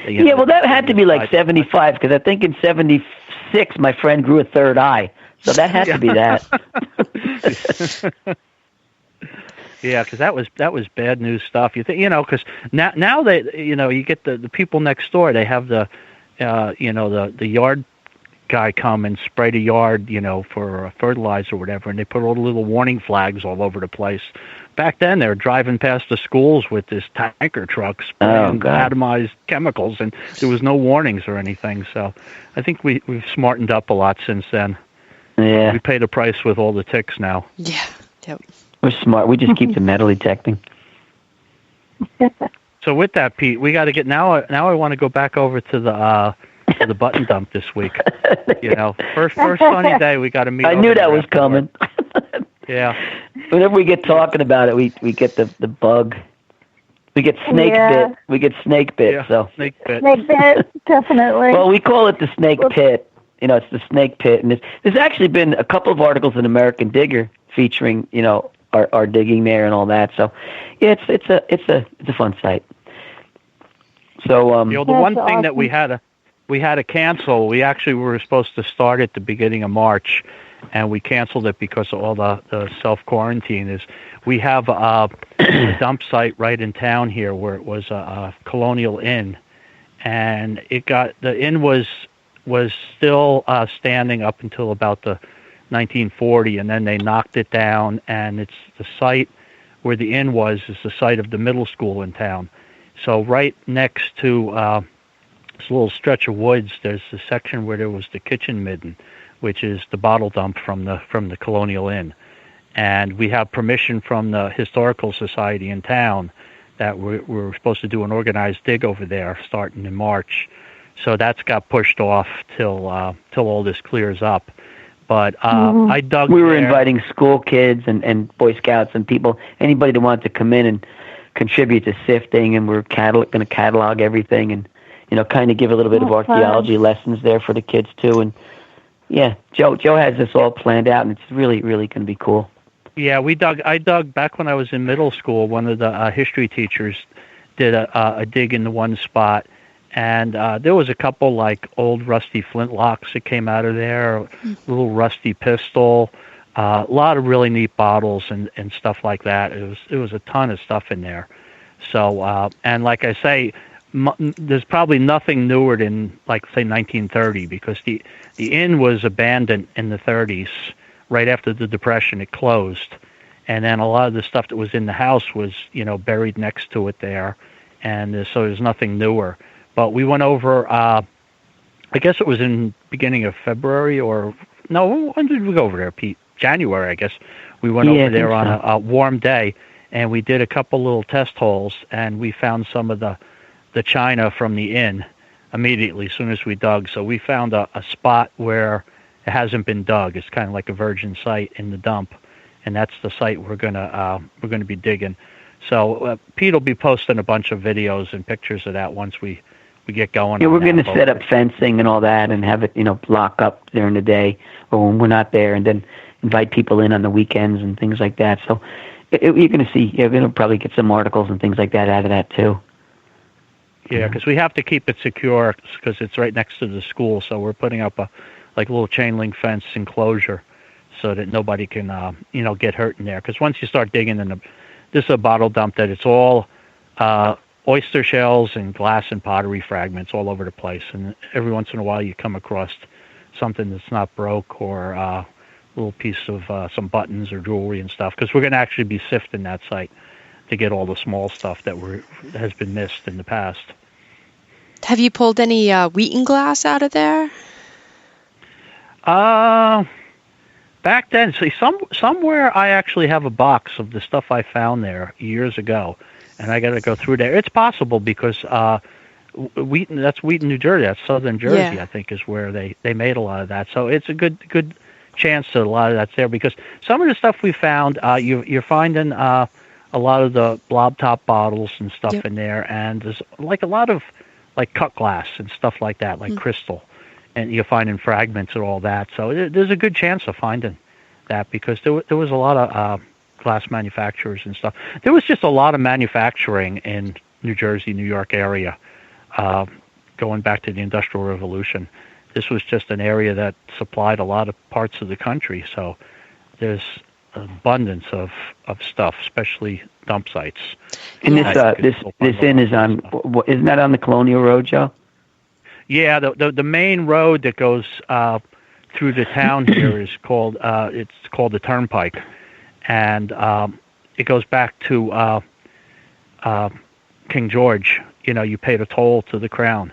Well, that had to be like 75, because I think in 76 my friend grew a third eye. So that had to be that. Yeah, because that was bad news stuff. You think, because now they, you get the people next door. They have the yard guy come and spray the yard, for fertilizer or whatever, and they put all the little warning flags all over the place. Back then, they were driving past the schools with this tanker truck spraying atomized chemicals, and there was no warnings or anything. So I think we've smartened up a lot since then. Yeah. We pay the price with all the ticks now. Yeah. Yep. We're smart. We just keep the metal detecting. So with that, Pete, we got to get now. I want to go back over to the button dump this week. First sunny day, we got to meet. I knew that was coming. Yeah. Whenever we get talking about it, we get the bug. We get snake bit. We get snake bit. Yeah, so snake bit. Snake bit, definitely. Well, we call it the snake pit. It's the snake pit, and there's actually been a couple of articles in American Digger featuring our digging there and all that. So yeah, it's a fun site. So the one thing that we had to cancel. We actually were supposed to start at the beginning of March, and we canceled it because of all the self-quarantine. Is we have a dump site right in town here where it was a Colonial Inn, and the inn was still standing up until about the 1940, and then they knocked it down, and it's the site where the inn is the site of the middle school in town. So right next to this little stretch of woods, there's the section where there was the kitchen midden, which is the bottle dump from the Colonial Inn. And we have permission from the Historical Society in town that we're supposed to do an organized dig over there starting in March. So that's got pushed off till all this clears up. But I dug. We were inviting school kids and Boy Scouts and people, anybody that wanted to come in and contribute to sifting, and we're going to catalog everything and kind of give a little bit of archaeology lessons there for the kids too. And yeah, Joe has this all planned out, and it's really, really going to be cool. Yeah, I dug back when I was in middle school. One of the history teachers did a dig in the one spot. And there was a couple like old rusty flintlocks that came out of there, a little rusty pistol, a lot of really neat bottles and stuff like that. It was a ton of stuff in there. So and like I say, there's probably nothing newer than like say 1930, because the inn was abandoned in the 30s, right after the Depression. It closed, and then a lot of the stuff that was in the house was buried next to it there, and so there's nothing newer. But we went over, I guess it was in beginning of February, or no, when did we go over there, Pete? January, I guess. We went over there on a warm day, and we did a couple little test holes, and we found some of the china from the inn immediately as soon as we dug. So we found a spot where it hasn't been dug. It's kind of like a virgin site in the dump, and that's the site we're gonna be digging. So Pete will be posting a bunch of videos and pictures of that once we get going. Yeah, we're going to set up fencing and all that, and have it, lock up during the day or when we're not there, and then invite people in on the weekends and things like that. So you're going to see, you're going to probably get some articles and things like that out of that too. Yeah, because we have to keep it secure because it's right next to the school. So we're putting up a little chain link fence enclosure so that nobody can get hurt in there. Because once you start digging this is a bottle dump that it's all oyster shells and glass and pottery fragments all over the place, and every once in a while you come across something that's not broke, or a little piece of some buttons or jewelry and stuff, because we're going to actually be sifting that site to get all the small stuff that has been missed in the past. Have you pulled any wheaten glass out of there? Back then, see, somewhere I actually have a box of the stuff I found there years ago, and I got to go through there. It's possible because Wheaton, that's Wheaton, New Jersey. That's southern Jersey, I think, is where they made a lot of that. So it's a good chance that a lot of that's there, because some of the stuff we found, you're finding a lot of the blob top bottles and stuff in there, and there's like a lot of like cut glass and stuff like that, like crystal, and you're finding fragments and all that. So there's a good chance of finding that, because there was a lot of glass manufacturers and stuff. There was just a lot of manufacturing in New Jersey, New York area, going back to the Industrial Revolution. This was just an area that supplied a lot of parts of the country. So there's an abundance of stuff, especially dump sites. And this inn is on, isn't that on the Colonial Road, Joe? Yeah, the main road that goes through the town here is called the Turnpike, and it goes back to King George. You know, you paid a toll to the crown,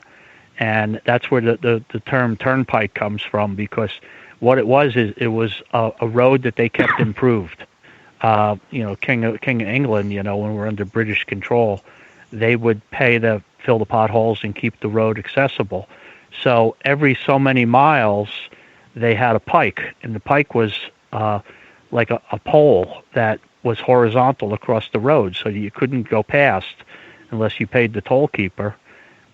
and that's where the term turnpike comes from, because what it was is it was a road that they kept improved. King of England, when we're under British control, they would pay to fill the potholes and keep the road accessible. So every so many miles, they had a pike, and the pike was like a pole that was horizontal across the road, so you couldn't go past unless you paid the toll keeper,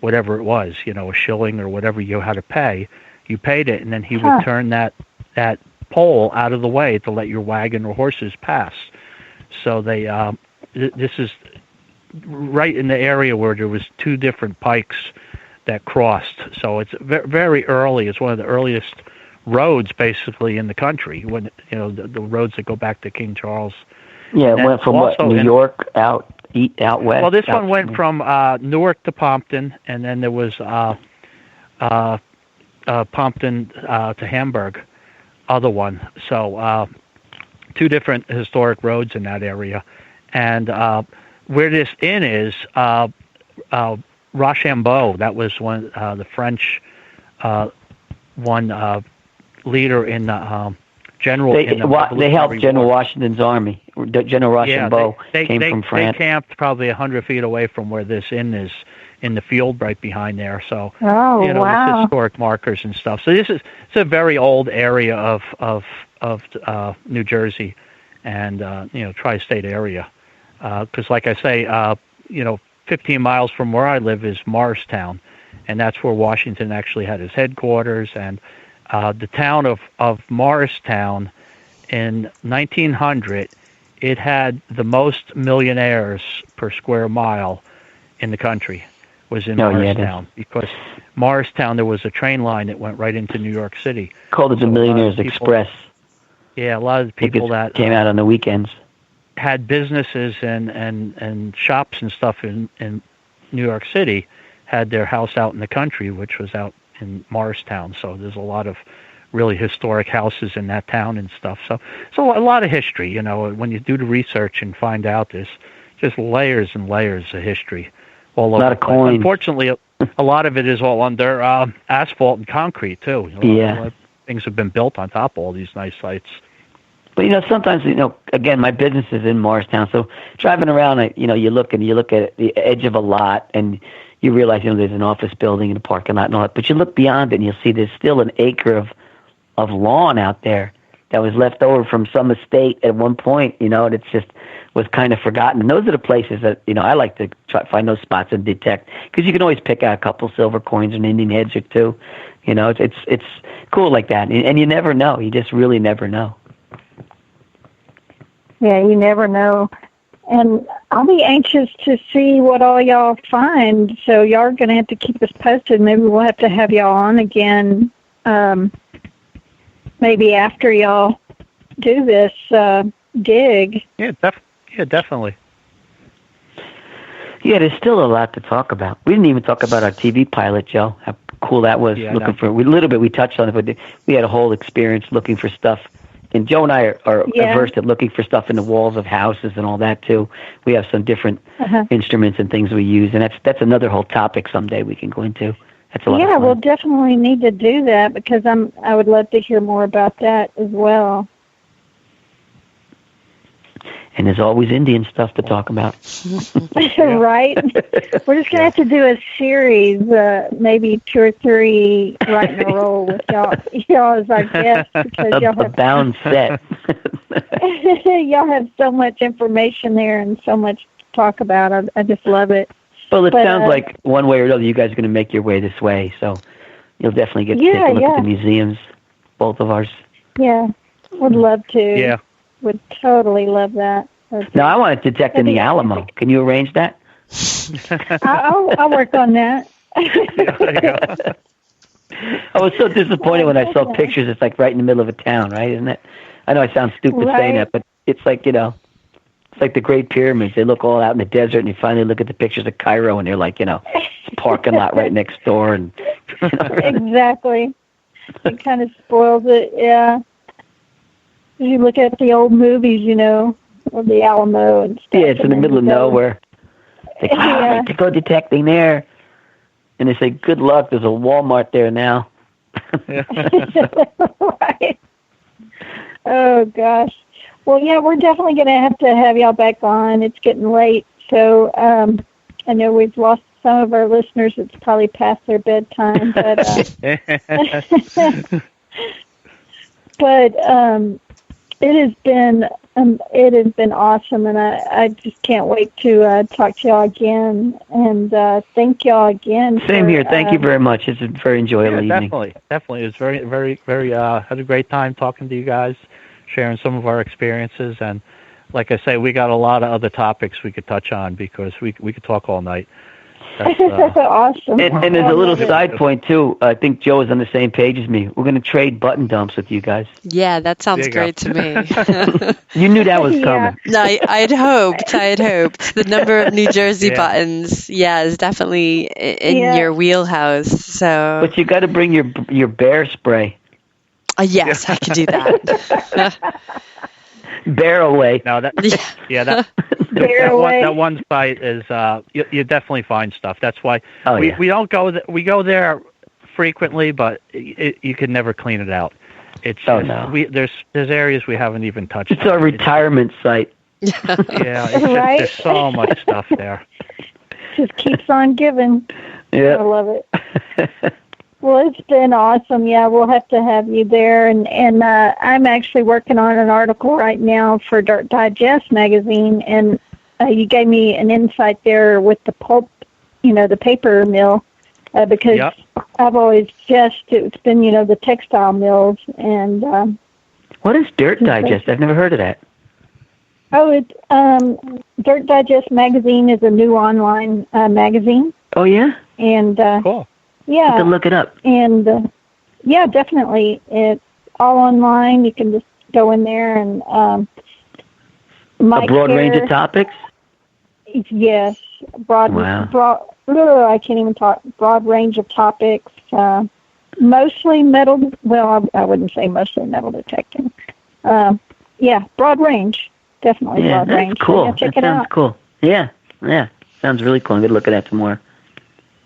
whatever it was, a shilling or whatever you had to pay. You paid it, and then he would turn that pole out of the way to let your wagon or horses pass. So they this is right in the area where there was two different pikes that crossed. So it's very early. It's one of the earliest roads basically in the country, when the roads that go back to King Charles. Yeah, it went from New York out west. Well, this one went from Newark to Pompton, and then there was Pompton to Hamburg, other one. So two different historic roads in that area. And where this inn is, Rochambeau, that was one the French leader in general. They helped General Washington's army. General Rochambeau came from France. They camped probably 100 feet away from where this inn is, in the field right behind there. So wow. It's historic markers and stuff. So it's a very old area of New Jersey and tri-state area. Because like I say, 15 miles from where I live is Morristown, and that's where Washington actually had his headquarters. And the town of Morristown in 1900, it had the most millionaires per square mile in the country, was in Morristown. Because Morristown, there was a train line that went right into New York City. Called it the Millionaires Express. Yeah, a lot of the people that came out on the weekends had businesses and shops and stuff in New York City had their house out in the country, which was out in Morristown. So there's a lot of really historic houses in that town and stuff. So a lot of history, when you do the research and find out, there's just layers and layers of history all over. A lot of coins. Unfortunately, a lot of it is all under asphalt and concrete too. A lot of things have been built on top of all these nice sites. But sometimes again, my business is in Morristown, so driving around, you look at the edge of a lot, and you realize there's an office building and a parking lot and all that. But you look beyond it, and you'll see there's still an acre of lawn out there that was left over from some estate at one point, and it's just was kind of forgotten. And those are the places that I like to try to find those spots and detect, because you can always pick out a couple silver coins and Indian heads or two. It's cool like that, and you never know. You just really never know. Yeah, you never know. And I'll be anxious to see what all y'all find. So y'all are going to have to keep us posted. Maybe we'll have to have y'all on again, maybe after y'all do this dig. Yeah, definitely. Yeah, there's still a lot to talk about. We didn't even talk about our TV pilot, Joe. How cool that was. We touched on it, but we had a whole experience looking for stuff And Joe and I are Yeah. averse at looking for stuff in the walls of houses and all that too. We have some different instruments and things we use, and that's another whole topic someday we can go into. That's a lot of fun. We'll definitely need to do that because I would love to hear more about that as well. And there's always Indian stuff to talk about. Right? We're just going to have to do a series, maybe 2 or 3 right in a row with y'all as our guests. Because y'all have, bound set. y'all have so much information there and so much to talk about. I just love it. Well, it sounds like one way or another you guys are going to make your way this way. So you'll definitely get to take a look at the museums, both of ours. Yeah, would love to. Yeah. Would totally love that. Now, I want to detect in the Alamo. Can you arrange that? I'll work on that. I was so disappointed when I saw pictures. It's like right in the middle of a town, right? Isn't it? I know I sound stupid saying that, but it's like, it's like the Great Pyramids. They look all out in the desert, and you finally look at the pictures of Cairo, and they're like, it's a parking lot right next door. And Exactly. It kind of spoils it, yeah. You look at the old movies, of the Alamo and stuff. Yeah, it's in the middle of nowhere. They to go detecting there. And they say, good luck, there's a Walmart there now. Right. Oh, gosh. Well, yeah, we're definitely going to have y'all back on. It's getting late. So I know we've lost some of our listeners. It's probably past their bedtime. But, it has been awesome, and I just can't wait to talk to y'all again. And thank y'all again. Same here. Thank you very much. It's a very enjoyable evening. Definitely. It was very, very, very. Had a great time talking to you guys, sharing some of our experiences, and like I say, we got a lot of other topics we could touch on because we could talk all night. That's awesome. And there's a little side point, too. I think Joe is on the same page as me. We're going to trade button dumps with you guys. Yeah, that sounds great to me. You knew that was coming. No, I'd hoped. The number of New Jersey buttons, is definitely in your wheelhouse. So, but you got to bring your bear spray. Yes, I could do that. Bear away. No, that one site is you definitely find stuff. That's why we don't go. We go there frequently, but you can never clean it out. It's there's areas we haven't even touched. It's our retirement site. There's so much stuff there. Just keeps on giving. Yeah, I love it. Well, it's been awesome. Yeah, we'll have to have you there. And I'm actually working on an article right now for Dirt Digest magazine, and you gave me an insight there with the pulp, the paper mill, because I've always it's been, the textile mills. And what is Dirt Digest? I've never heard of that. Oh, Dirt Digest magazine is a new online magazine. Oh, yeah? And cool. Yeah. You can look it up. And, definitely. It's all online. You can just go in there and... a broad range of topics? Yes. I can't even talk. Broad range of topics. Mostly metal... Well, I wouldn't say mostly metal detecting. Broad range. Definitely broad range. Cool. So, check that it sounds out. Cool. Yeah. Sounds really cool. I'm going to look at that some more.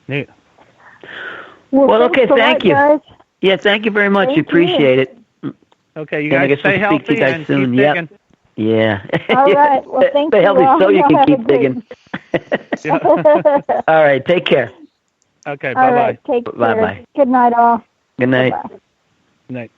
Neat. Well, okay, thank you. Guys. Yeah, thank you very much. Appreciate it. Okay, you guys stay healthy and soon. Keep digging. Yeah. All right. Well, thank stay you. healthy so you can keep digging. All right, take care. Okay, bye-bye. All right, take care. Bye-bye. Good night, all. Good night. Bye-bye. Good night.